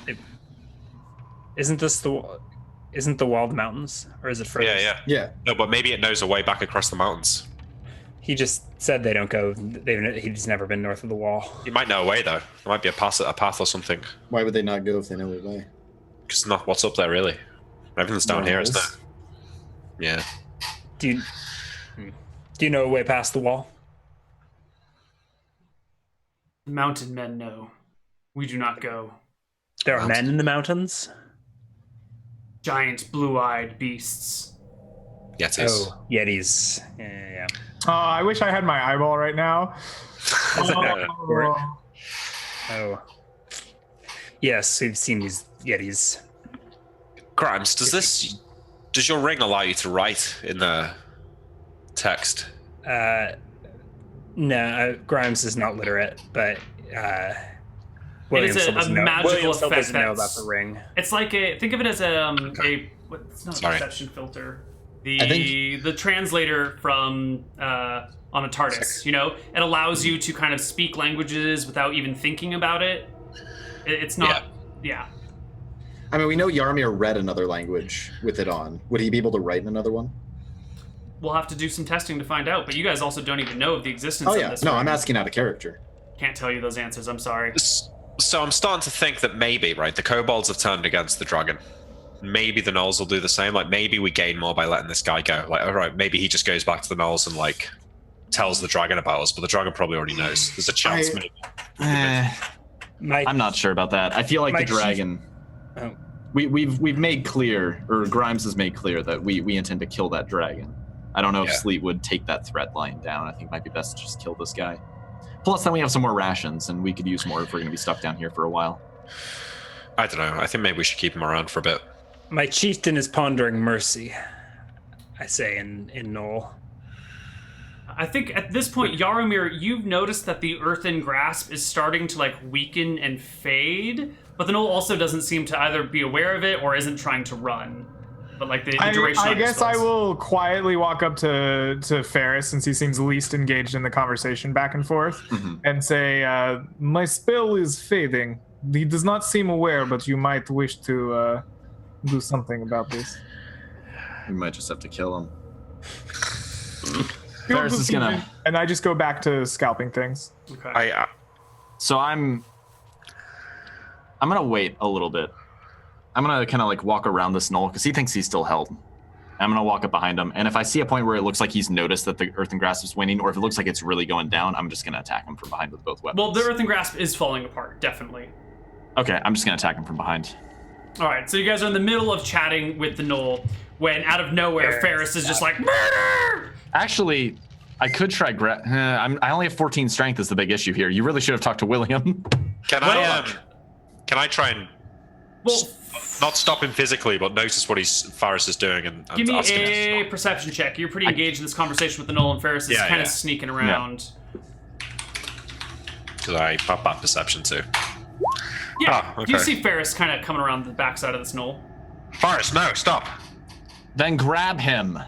Speaker 4: Isn't the wall the mountains, or is it further?
Speaker 2: Yeah.
Speaker 6: Yeah.
Speaker 2: No, but maybe it knows a way back across the mountains.
Speaker 4: He just said they don't go. He's never been north of the wall.
Speaker 2: He might know a way though. There might be a path or something.
Speaker 6: Why would they not go if they know the way?
Speaker 2: Because not what's up there really. Everything's down here, isn't
Speaker 6: Walls?
Speaker 2: it? Yeah.
Speaker 4: Do you know a way past the wall?
Speaker 1: The mountain men know. We do not go.
Speaker 4: There are men in the mountains.
Speaker 1: Giant blue-eyed beasts.
Speaker 2: Yetis.
Speaker 4: Oh, Yetis. Yeah.
Speaker 5: I wish I had my eyeball right now.
Speaker 4: Oh. Oh. Yes, we've seen these Yetis.
Speaker 2: Grimes, does your ring allow you to write in the text?
Speaker 4: No, Grimes is not literate, but
Speaker 1: It is a magical
Speaker 4: William still
Speaker 1: effect
Speaker 4: doesn't know about
Speaker 1: that's-
Speaker 4: the ring.
Speaker 1: It's like think of it as it's not a
Speaker 2: Sorry.
Speaker 1: perception filter.
Speaker 6: I
Speaker 1: The translator from on a TARDIS, you know, it allows you to kind of speak languages without even thinking about it. It's not, yeah.
Speaker 6: I mean, we know Yarmir read another language with it on. Would he be able to write in another one?
Speaker 1: We'll have to do some testing to find out. But you guys also don't even know of the existence
Speaker 6: Oh
Speaker 1: of
Speaker 6: yeah.
Speaker 1: this.
Speaker 6: No,
Speaker 1: ring.
Speaker 6: I'm asking out of character.
Speaker 1: Can't tell you those answers. I'm sorry.
Speaker 2: So I'm starting to think that maybe, right, the kobolds have turned against the dragon. Maybe the gnolls will do the same. Like, maybe we gain more by letting this guy go. Like, all right, maybe he just goes back to the gnolls and, like, tells the dragon about us, but the dragon probably already knows. There's a chance.
Speaker 3: I'm not sure about that. I feel like
Speaker 4: My
Speaker 3: the dragon.
Speaker 4: Oh.
Speaker 3: We've made clear, or Grimes has made clear that we intend to kill that dragon. I don't know if
Speaker 2: Yeah.
Speaker 3: Sleet would take that threat line down. I think it might be best to just kill this guy. Plus, then we have some more rations, and we could use more if we're going to be stuck down here for a while.
Speaker 2: I don't know. I think maybe we should keep him around for a bit.
Speaker 4: My chieftain is pondering mercy. I say in Knoll.
Speaker 1: I think at this point, Yaromir, you've noticed that the earthen grasp is starting to like weaken and fade, but the Knoll also doesn't seem to either be aware of it or isn't trying to run. But like the duration.
Speaker 5: I
Speaker 1: on his
Speaker 5: guess I
Speaker 1: spells.
Speaker 5: will quietly walk up to Ferris, since he seems least engaged in the conversation back and forth, and say, "My spell is fading. He does not seem aware, but you might wish to do something about this."
Speaker 3: We might just have to kill him.
Speaker 5: Feel
Speaker 3: Ferris is gonna-
Speaker 5: defeated, and I just go back to scalping things.
Speaker 1: Okay.
Speaker 3: So I'm gonna wait a little bit. I'm gonna kind of like walk around this knoll because he thinks he's still held. I'm gonna walk up behind him, and if I see a point where it looks like he's noticed that the earthen grasp is winning, or if it looks like it's really going down, I'm just gonna attack him from behind with both weapons.
Speaker 1: Well, the earthen grasp is falling apart, definitely.
Speaker 3: Okay, I'm just gonna attack him from behind.
Speaker 1: All right, so you guys are in the middle of chatting with the Knoll when out of nowhere Ferris is just like murder.
Speaker 3: Actually, I could try. I only have 14 strength. Is the big issue here. You really should have talked to William.
Speaker 2: Can I try and
Speaker 1: Well,
Speaker 2: not stop him physically, but notice what Faris is doing and
Speaker 1: give me
Speaker 2: ask him to
Speaker 1: a
Speaker 2: stop?
Speaker 1: perception check. You're pretty engaged in this conversation with the Knoll, and Ferris is
Speaker 2: Yeah,
Speaker 1: kind
Speaker 2: yeah.
Speaker 1: of sneaking around.
Speaker 2: Because I have bad perception too.
Speaker 1: Yeah,
Speaker 2: Ah,
Speaker 1: you
Speaker 2: okay.
Speaker 1: see Ferris kind of coming around the backside of this Knoll.
Speaker 2: Faris, no, stop.
Speaker 3: Then grab him.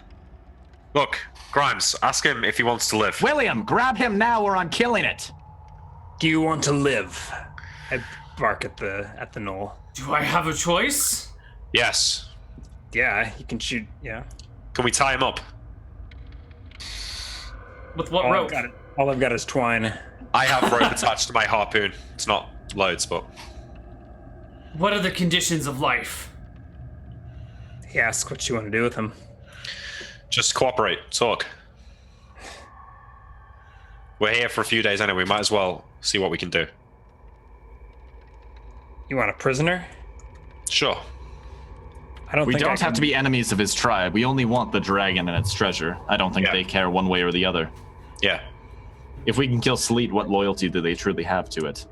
Speaker 2: Look, Grimes, ask him if he wants to live.
Speaker 3: William, grab him now or I'm killing it.
Speaker 4: Do you want to live? I bark at the Knoll.
Speaker 1: Do I have a choice?
Speaker 2: Yes.
Speaker 4: Yeah, you can shoot. Yeah.
Speaker 2: Can we tie him up?
Speaker 1: With what
Speaker 4: All
Speaker 1: rope?
Speaker 4: I've got is twine.
Speaker 2: I have rope attached to my harpoon. It's not loads, but
Speaker 1: What are the conditions of life?
Speaker 4: He asks what you want to do with him.
Speaker 2: just cooperate, talk. We're here for a few days anyway. We might as well see what we can do.
Speaker 4: You want a prisoner?
Speaker 2: Sure.
Speaker 4: I don't
Speaker 3: We
Speaker 4: think I
Speaker 3: don't have
Speaker 4: can-
Speaker 3: to be enemies of his tribe. We only want the dragon and its treasure. I don't think
Speaker 2: Yeah.
Speaker 3: they care one way or the other.
Speaker 2: Yeah.
Speaker 3: If we can kill Sleet, what loyalty do they truly have to it?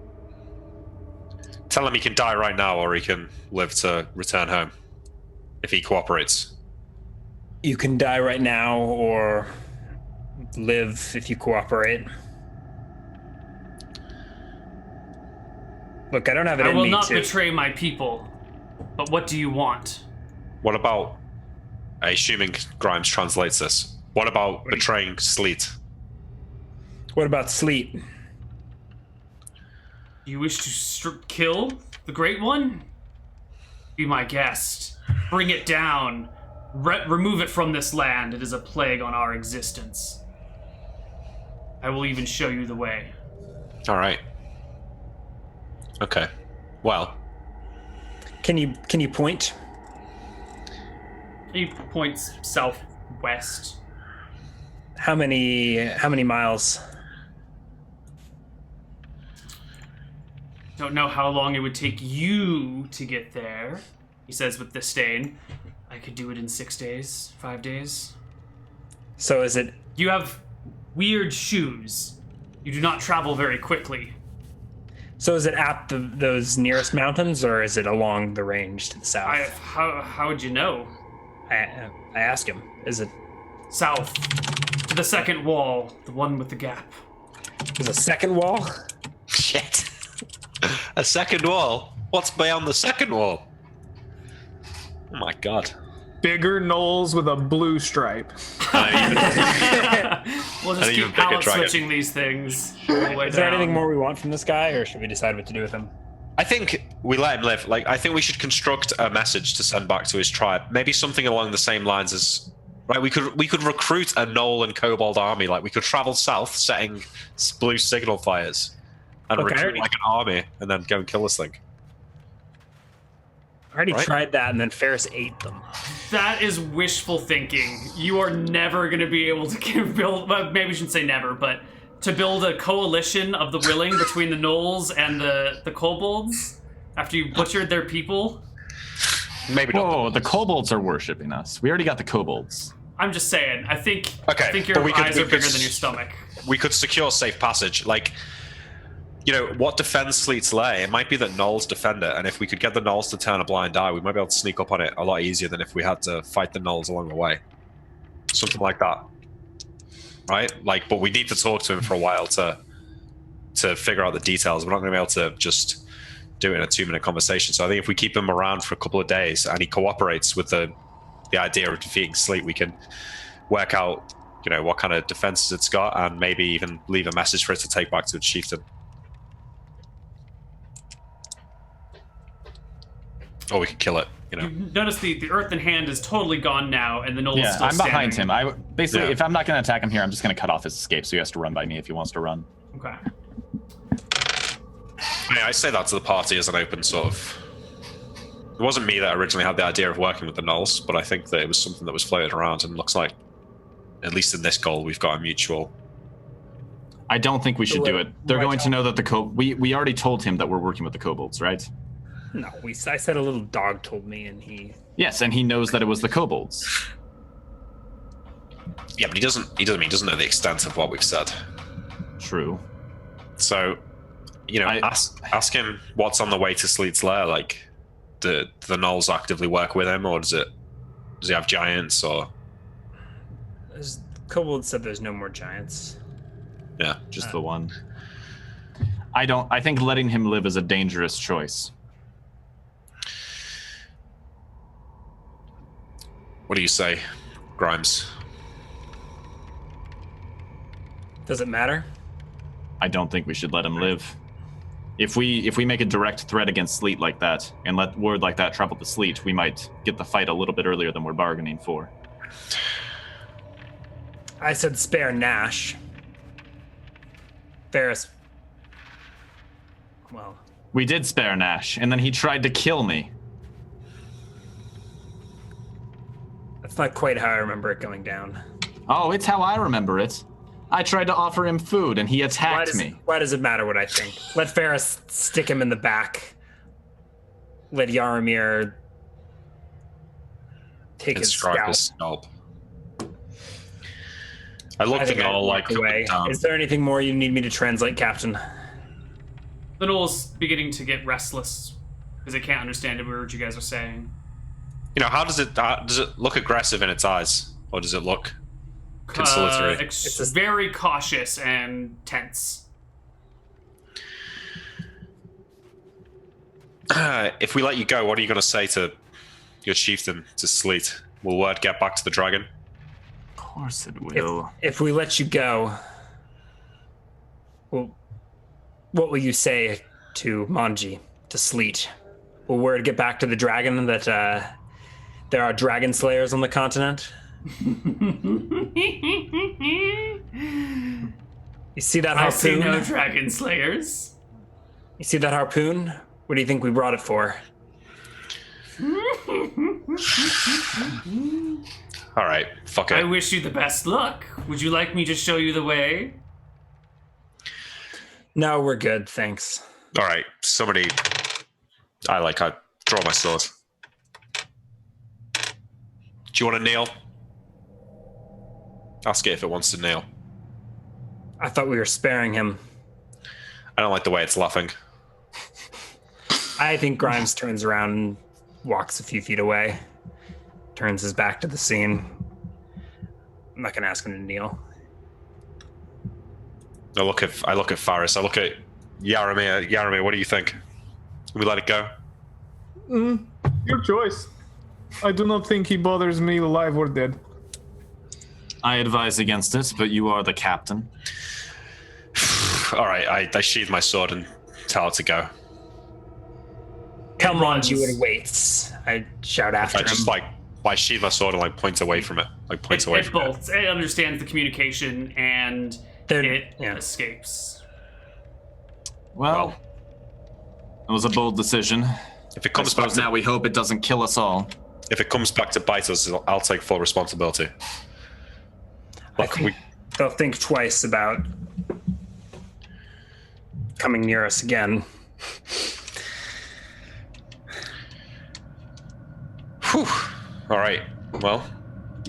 Speaker 2: Tell him he can die right now or he can live to return home. if he cooperates.
Speaker 4: You can die right now or live if you cooperate. Look, I don't have it
Speaker 1: I
Speaker 4: in
Speaker 1: will
Speaker 4: me
Speaker 1: not
Speaker 4: to...
Speaker 1: betray my people. But what do you want?
Speaker 2: What about, assuming Grimes translates this, what about betraying Sleet?
Speaker 4: What about Sleet?
Speaker 1: Do you wish to kill the Great One? Be my guest. Bring it down. Remove it from this land. It is a plague on our existence. I will even show you the way.
Speaker 2: All right. Okay. Well.
Speaker 4: Can you point?
Speaker 1: He points southwest.
Speaker 4: How many miles?
Speaker 1: Don't know how long it would take you to get there, he says with disdain. I could do it in 6 days, 5 days.
Speaker 4: So is it...
Speaker 1: You have weird shoes. You do not travel very quickly.
Speaker 4: So is it at those nearest mountains, or is it along the range to the south?
Speaker 1: How would you know?
Speaker 4: I asked him. Is it...
Speaker 1: South. To the second wall, the one with the gap.
Speaker 4: There's a second wall?
Speaker 2: Shit. A second wall? What's beyond the second wall? Oh my god.
Speaker 5: Bigger knolls with a blue stripe.
Speaker 1: We'll just
Speaker 2: even
Speaker 1: keep
Speaker 2: bigger
Speaker 1: palette
Speaker 2: dragon.
Speaker 1: switching these things. All the way
Speaker 4: Is there
Speaker 1: down.
Speaker 4: anything more we want from this guy, or should we decide what to do with him?
Speaker 2: I think we let him live. Like, I think we should construct a message to send back to his tribe. Maybe something along the same lines as... Right, we could recruit a Gnoll and Kobold army. Like, we could travel south, setting blue signal fires. And
Speaker 4: Look, I
Speaker 2: recruit
Speaker 4: already-
Speaker 2: like an army, and then go and kill this thing.
Speaker 4: I already
Speaker 2: Right.
Speaker 4: tried that, and then Ferris ate them.
Speaker 1: That is wishful thinking. You are never going to be able to build... Well, maybe we shouldn't say never, but to build a coalition of the willing between the Gnolls and the Kobolds after you butchered their people.
Speaker 2: Maybe not.
Speaker 3: Whoa, the kobolds are worshipping us. We already got the kobolds.
Speaker 1: I'm just saying. I think
Speaker 2: Okay,
Speaker 1: your
Speaker 2: but we could-
Speaker 1: eyes
Speaker 2: we
Speaker 1: are
Speaker 2: could
Speaker 1: bigger than your stomach.
Speaker 2: We could secure safe passage. Like, you know, what defends Sleet's Lair? It might be that Gnolls defend it, and if we could get the Gnolls to turn a blind eye, we might be able to sneak up on it a lot easier than if we had to fight the Gnolls along the way. Something like that. Right? Like, but we need to talk to him for a while to figure out the details. We're not going to be able to just do it in a 2-minute conversation. So I think if we keep him around for a couple of days and he cooperates with the idea of defeating Sleet, we can work out, you know, what kind of defenses it's got, and maybe even leave a message for it to take back to its chieftain. Or we could kill it, you know.
Speaker 1: You notice the earthen hand is totally gone now, and the Gnoll is
Speaker 3: Yeah,
Speaker 1: still
Speaker 3: I'm behind him.
Speaker 1: standing.
Speaker 3: Basically,
Speaker 2: Yeah.
Speaker 3: if I'm not going to attack him here, I'm just going to cut off his escape, so he has to run by me if he wants to run.
Speaker 1: Okay.
Speaker 2: Yeah, I say that to the party as an open sort of... It wasn't me that originally had the idea of working with the Gnolls, but I think that it was something that was floated around, and looks like, at least in this goal, we've got a mutual...
Speaker 3: I don't think we should do it. They're
Speaker 4: Why
Speaker 3: going to
Speaker 4: tell-
Speaker 3: know that we already told him that we're working with the kobolds, right?
Speaker 4: No, I said a little dog told me, and he...
Speaker 3: Yes, and he knows that it was the kobolds.
Speaker 2: Yeah, but he doesn't know the extent of what we've said.
Speaker 3: True.
Speaker 2: So, you know, ask him what's on the way to Sleet's Lair. Like, do the Gnolls actively work with him, or does he have giants, or...
Speaker 4: Kobold said there's no more giants.
Speaker 2: Yeah.
Speaker 3: Just the one. I think letting him live is a dangerous choice.
Speaker 2: What do you say, Grimes?
Speaker 4: Does it matter?
Speaker 3: I don't think we should let him live. If we make a direct threat against Sleet like that, and let word like that travel to Sleet, we might get the fight a little bit earlier than we're bargaining for.
Speaker 4: I said spare Nash. Ferris. Well,
Speaker 3: We did spare Nash, and then he tried to kill me.
Speaker 4: that's not quite how I remember it going down.
Speaker 3: Oh, it's how I remember it. I tried to offer him food, and he attacked me.
Speaker 4: Why does it matter what I think? Let Ferris stick him in the back. Let Yaramir take his
Speaker 2: Inscribe
Speaker 4: scalp.
Speaker 2: his scalp. I
Speaker 4: I
Speaker 2: looked at
Speaker 4: think I'd
Speaker 2: all
Speaker 4: walk
Speaker 2: like
Speaker 4: away. Is there anything more you need me to translate, Captain?
Speaker 1: The Gnoll's beginning to get restless because they can't understand a word you guys are saying.
Speaker 2: You know, how does it look aggressive in its eyes, or does it look conciliatory?
Speaker 1: It's very cautious and tense.
Speaker 2: If we let you go, what are you going to say to your chieftain, to Sleet? Will word get back to the dragon?
Speaker 3: Of course it will.
Speaker 4: If we let you go, well, what will you say to Manji, to Sleet? Will word get back to the dragon that there are dragon slayers on the continent? You see that harpoon?
Speaker 1: I see no dragon slayers.
Speaker 4: You see that harpoon? What do you think we brought it for?
Speaker 2: All right, fuck it.
Speaker 1: I wish you the best luck. Would you like me to show you the way?
Speaker 4: No, we're good, thanks.
Speaker 2: All right, somebody. I draw my sword. Do you want to kneel? Ask it if it wants to kneel.
Speaker 4: I thought we were sparing him.
Speaker 2: I don't like the way it's laughing.
Speaker 4: I think Grimes turns around and walks a few feet away. Turns his back to the scene. I'm not gonna ask him to kneel.
Speaker 2: I look at Faris. I look at Yaramir. Yaramir, what do you think? Can we let it go?
Speaker 5: Your choice. I do not think he bothers me alive or dead.
Speaker 3: I advise against it, but you are the captain.
Speaker 2: All right, I sheathe my sword and tell it to go.
Speaker 4: Come on, you and waits. I shout after
Speaker 2: I
Speaker 4: him.
Speaker 2: just I sheathe my sword and point away from it.
Speaker 1: It bolts. It understands the communication and it escapes.
Speaker 3: Well, it was a bold decision.
Speaker 2: If it comes back
Speaker 3: now we hope it doesn't kill us all.
Speaker 2: If it comes back to bite us, I'll take full responsibility. Look,
Speaker 4: They'll think twice about coming near us again.
Speaker 2: Whew. All right. Well,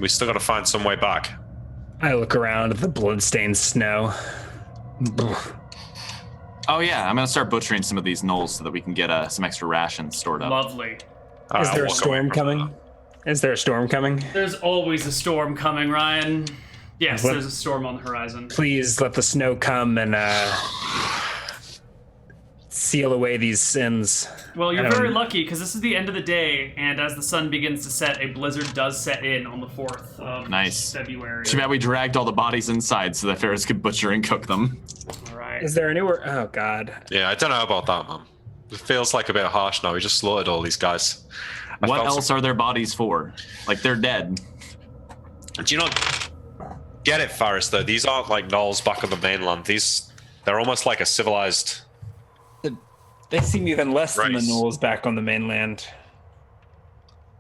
Speaker 2: we still got to find some way back.
Speaker 4: I look around at the bloodstained snow.
Speaker 3: Oh yeah, I'm gonna start butchering some of these gnolls so that we can get some extra rations stored up.
Speaker 1: Lovely.
Speaker 4: Is there a storm coming? Is there a storm coming?
Speaker 1: There's always a storm coming, Ryan. Yes, there's a storm on the horizon.
Speaker 4: Please let the snow come and seal away these sins.
Speaker 1: Well, you're very lucky because this is the end of the day, and as the sun begins to set, a blizzard does set in on the 4th of February.
Speaker 3: Too bad we dragged all the bodies inside so that Ferris could butcher and cook them.
Speaker 1: All right.
Speaker 4: Is there anywhere? Oh, God.
Speaker 2: Yeah, I don't know about that, man. It feels like a bit harsh now. We just slaughtered all these guys.
Speaker 3: What else are their bodies for? Like, they're dead.
Speaker 2: Do you not get it, Faris, though? These aren't like gnolls back on the mainland. They're almost like a civilized...
Speaker 4: They seem even less than the
Speaker 2: race.
Speaker 4: gnolls back on the mainland.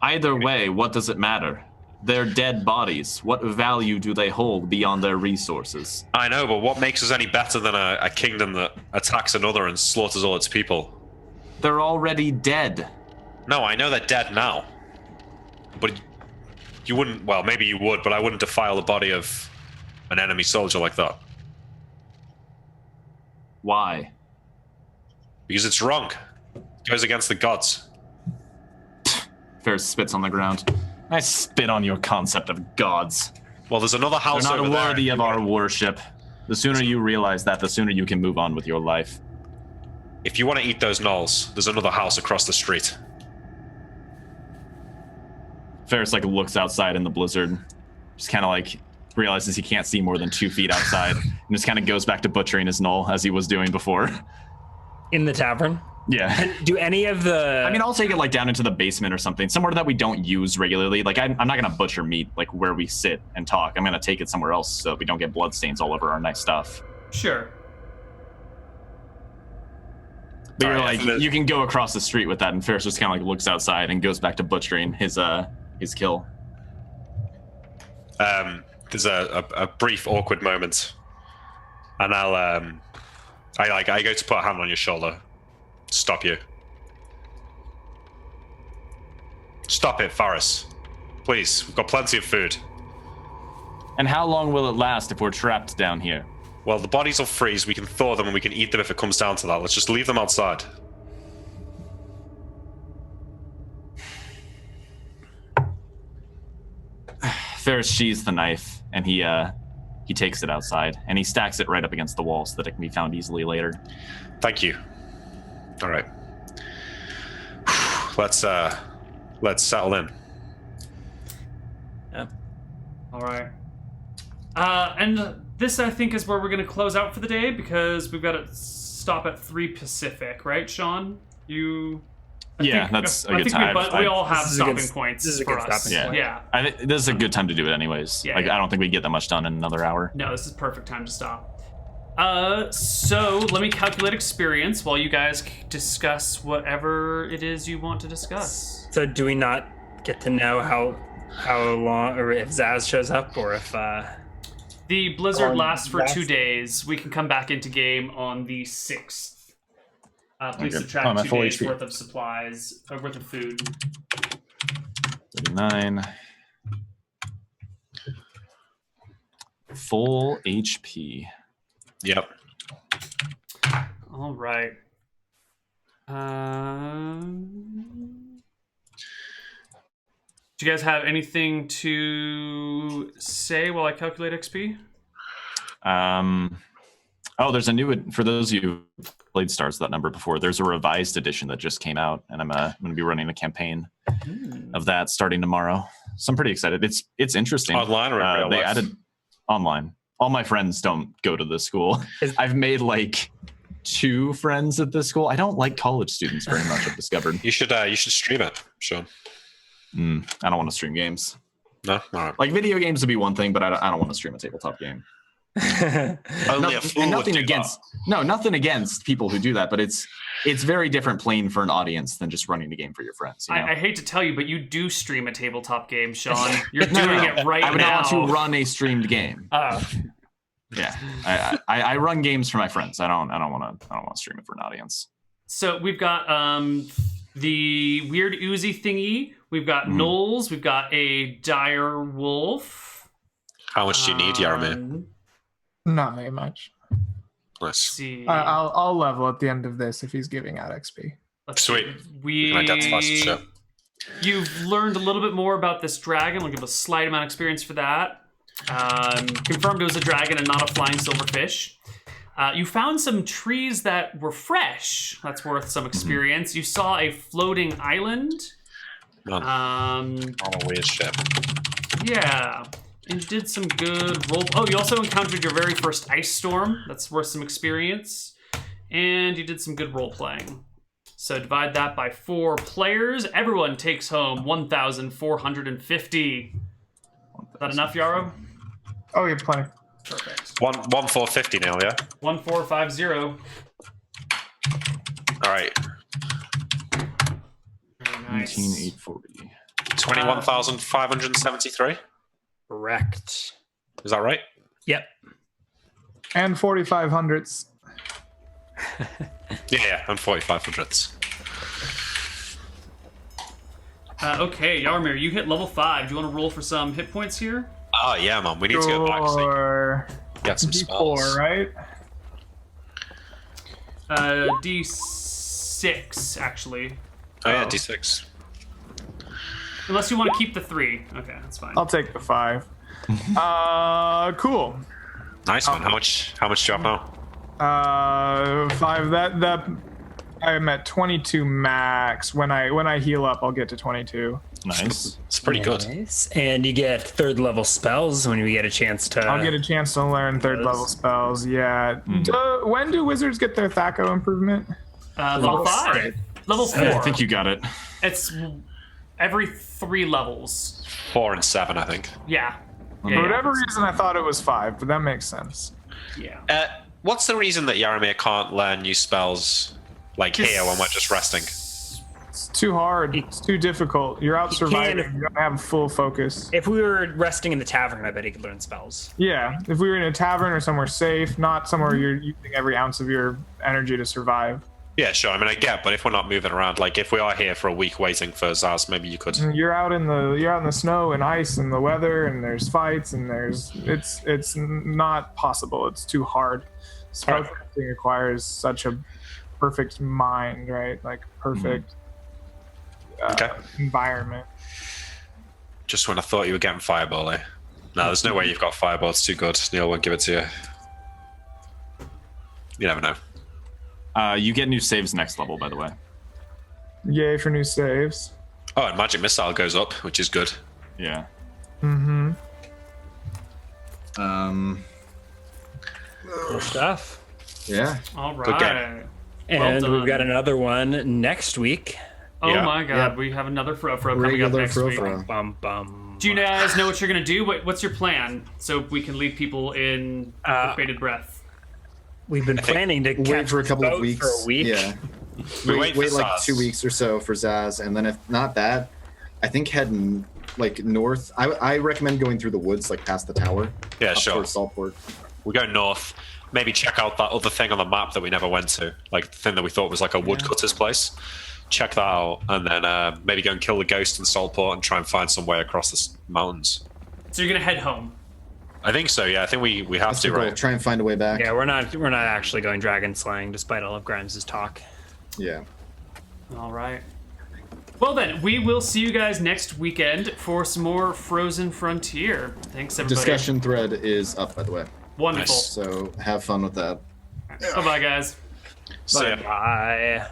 Speaker 3: Either way, what does it matter? They're dead bodies. What value do they hold beyond their resources?
Speaker 2: I know, but what makes us any better than a kingdom that attacks another and slaughters all its people?
Speaker 3: They're already dead.
Speaker 2: No, I know they're dead now. But you wouldn't... Well, maybe you would, but I wouldn't defile the body of an enemy soldier like that.
Speaker 3: Why?
Speaker 2: Because it's wrong. It goes against the gods.
Speaker 3: Ferris spits on the ground. I spit on your concept of gods.
Speaker 2: Well, there's another house
Speaker 3: They're
Speaker 2: over
Speaker 3: not
Speaker 2: there.
Speaker 3: worthy of our worship. The sooner you realize that, the sooner you can move on with your life.
Speaker 2: If you want to eat those gnolls, there's another house across the street.
Speaker 3: Ferris looks outside in the blizzard, just kind of realizes he can't see more than 2 feet outside, and just kind of goes back to butchering his gnoll as he was doing before.
Speaker 4: In the tavern?
Speaker 3: Yeah.
Speaker 4: And do any of the...
Speaker 3: I mean, I'll take it down into the basement or something, somewhere that we don't use regularly. I'm not gonna butcher meat where we sit and talk. I'm gonna take it somewhere else so that we don't get bloodstains all over our nice stuff.
Speaker 1: Sure.
Speaker 3: But you're you can go across the street with that, and Ferris just kind of looks outside and goes back to butchering his kill.
Speaker 2: There's a brief awkward moment, and I go to put a hand on your shoulder, stop you. Stop it, Faris. Please, we've got plenty of food.
Speaker 3: And how long will it last if we're trapped down here?
Speaker 2: Well, the bodies will freeze. We can thaw them and we can eat them if it comes down to that. Let's just leave them outside.
Speaker 3: Ferris sheathes the knife, and he takes it outside, and he stacks it right up against the wall so that it can be found easily later.
Speaker 2: Thank you. All right. Let's settle in.
Speaker 4: Yeah.
Speaker 1: All right. And this, I think, is where we're going to close out for the day because we've got to stop at 3 Pacific, right, Sean?
Speaker 3: That's a good time.
Speaker 1: We all have stopping
Speaker 4: This
Speaker 1: points
Speaker 4: is a
Speaker 1: for
Speaker 4: good
Speaker 1: us.
Speaker 4: stopping point.
Speaker 1: Yeah.
Speaker 3: I think this is a good time to do it anyways.
Speaker 1: Yeah,
Speaker 3: I don't think we get that much done in another hour.
Speaker 1: No, this is perfect time to stop. So let me calculate experience while you guys discuss whatever it is you want to discuss.
Speaker 4: So do we not get to know how long, or if Zaz shows up, or if
Speaker 1: The blizzard lasts for
Speaker 4: last-
Speaker 1: 2 days. We can come back into game on the 6th. Please
Speaker 3: Okay.
Speaker 1: subtract
Speaker 3: I'm at
Speaker 1: 2
Speaker 3: full
Speaker 1: days
Speaker 3: HP.
Speaker 1: worth of supplies, worth of food.
Speaker 3: 39. Full HP.
Speaker 2: Yep.
Speaker 1: All right. Do you guys have anything to say while I calculate XP?
Speaker 3: There's a new, for those of you who played Stars with that number before, there's a revised edition that just came out, and I'm going to be running a campaign of that starting tomorrow. So I'm pretty excited. It's interesting.
Speaker 2: Online or in real
Speaker 3: they
Speaker 2: life?
Speaker 3: added online. All my friends don't go to this school. I've made like 2 friends at this school. I don't like college students very much, I've discovered.
Speaker 2: You should stream it, Sean.
Speaker 3: I don't want to stream games.
Speaker 2: No? All right.
Speaker 3: Like video games would be one thing, but I don't want to stream a tabletop game.
Speaker 2: Only a fool would
Speaker 3: nothing
Speaker 2: do
Speaker 3: against nothing against people who do that, but it's very different playing for an audience than just running a game for your friends. You know?
Speaker 1: I hate to tell you, but you do stream a tabletop game, Sean. You're doing it right now.
Speaker 3: I would not want to run a streamed game.
Speaker 1: Oh.
Speaker 3: Yeah, I run games for my friends. I don't want to stream it for an audience.
Speaker 1: So we've got the weird Uzi thingy. We've got Knowles. We've got a dire wolf.
Speaker 2: How much do you need, Yarmir?
Speaker 5: Not very much.
Speaker 1: Let's
Speaker 2: Nice.
Speaker 1: see.
Speaker 5: I'll level at the end of this if he's giving out XP.
Speaker 1: Let's
Speaker 2: Sweet.
Speaker 1: see.
Speaker 2: We can identify some shit.
Speaker 1: You've learned a little bit more about this dragon. We'll give a slight amount of experience for that. Confirmed it was a dragon and not a flying silverfish. You found some trees that were fresh. That's worth some experience. You saw a floating island.
Speaker 2: None. All weird shit.
Speaker 1: Yeah. And did some good roll. Oh, you also encountered your very first ice storm. That's worth some experience. And you did some good role playing. So divide that by 4 players. Everyone takes home 1,450. Is that enough, Yarrow?
Speaker 5: Oh, you have plenty.
Speaker 1: Perfect.
Speaker 2: 1,450 now, yeah?
Speaker 1: 1,450.
Speaker 2: All right.
Speaker 1: Very nice.
Speaker 3: 19,840.
Speaker 2: 21,573.
Speaker 4: Correct.
Speaker 2: Is that right?
Speaker 4: Yep.
Speaker 5: And 4,500s.
Speaker 2: Yeah, and 4,500s.
Speaker 1: Okay, Yarmir, you hit level 5. Do you want to roll for some hit points here?
Speaker 2: Oh, yeah, man. We need to go back so
Speaker 5: Or
Speaker 2: get some spells.
Speaker 5: D4, right?
Speaker 1: D6, actually.
Speaker 2: Oh, yeah, D6.
Speaker 1: Unless you want to keep the 3. Okay, that's fine.
Speaker 5: I'll take the 5. Cool.
Speaker 2: Nice one. How much do you have now?
Speaker 5: 5. That I'm at 22 max. When I heal up, I'll get to 22.
Speaker 3: Nice.
Speaker 2: It's pretty good.
Speaker 4: Nice. And you get 3rd level spells when we get a chance to.
Speaker 5: I'll get a chance to learn 3rd level spells. Yeah. When do wizards get their Thaco improvement?
Speaker 1: Level 5. Level 4.
Speaker 3: I think you got it.
Speaker 1: It's every 3 levels.
Speaker 2: 4 and 7, I think.
Speaker 1: Yeah.
Speaker 5: For whatever reason, I thought it was 5, but that makes sense.
Speaker 1: Yeah.
Speaker 2: What's the reason that Yaramir can't learn new spells like here when we're just resting?
Speaker 5: It's too hard. It's too difficult. You're out surviving.
Speaker 4: can-
Speaker 5: You don't have full focus.
Speaker 4: If we were resting in the tavern, I bet he could learn spells.
Speaker 5: Yeah, if we were in a tavern or somewhere safe, not somewhere you're using every ounce of your energy to survive.
Speaker 2: Yeah, sure. I mean, I get, but if we're not moving around, like if we are here for a week waiting for Zaz, maybe you could.
Speaker 5: You're out in the snow and ice and the weather, and there's fights, and it's not possible. It's too hard. Spellcasting requires such a perfect mind, right? Like perfect
Speaker 2: Okay.
Speaker 5: environment.
Speaker 2: Just when I thought you were getting fireball, eh? No, there's no way you've got fireball. It's too good. Neal won't give it to you. You never know.
Speaker 3: You get new saves next level, by the way.
Speaker 5: Yay for new saves.
Speaker 2: Oh, and magic missile goes up, which is good.
Speaker 3: Yeah.
Speaker 5: Mm-hmm.
Speaker 4: Cool stuff.
Speaker 6: Yeah.
Speaker 1: All
Speaker 2: Good game.
Speaker 1: right.
Speaker 4: And
Speaker 1: Well
Speaker 4: we've got
Speaker 1: done.
Speaker 4: another one next week.
Speaker 1: Oh
Speaker 2: Yeah.
Speaker 1: my god, we have another fro coming up
Speaker 6: Regular
Speaker 1: next week.
Speaker 6: fro-fro.
Speaker 4: Bum bum.
Speaker 1: Do you guys know what you're gonna do? What's your plan? So we can leave people in with bated breath.
Speaker 4: We've been planning to
Speaker 6: Wait
Speaker 4: catch
Speaker 6: for a couple
Speaker 4: boat
Speaker 6: of weeks.
Speaker 4: for a week.
Speaker 6: Yeah.
Speaker 2: We
Speaker 6: Wait
Speaker 2: for
Speaker 6: like
Speaker 2: Zaz.
Speaker 6: 2 weeks or so for Zaz, and then if not that, I think heading like north. I recommend going through the woods, like past the tower.
Speaker 2: Yeah,
Speaker 6: up
Speaker 2: sure.
Speaker 6: towards Saltport.
Speaker 2: We go north. Maybe check out that other thing on the map that we never went to. Like the thing that we thought was like a woodcutter's place. Check that out, and then maybe go and kill the ghost in Saltport and try and find some way across the mountains.
Speaker 1: So you're gonna head home.
Speaker 2: I think so, yeah. I think we have
Speaker 6: That's
Speaker 2: to,
Speaker 6: the goal.
Speaker 2: right?
Speaker 6: Try and find a way back.
Speaker 4: Yeah, we're not actually going dragon slaying, despite all of Grimes' talk.
Speaker 6: Yeah.
Speaker 1: All right. Well then, we will see you guys next weekend for some more Frozen Frontier. Thanks everybody.
Speaker 6: Discussion thread is up, by the way.
Speaker 1: Wonderful.
Speaker 2: Nice.
Speaker 6: So have fun with that.
Speaker 1: Bye bye guys.
Speaker 2: See ya.
Speaker 4: Bye.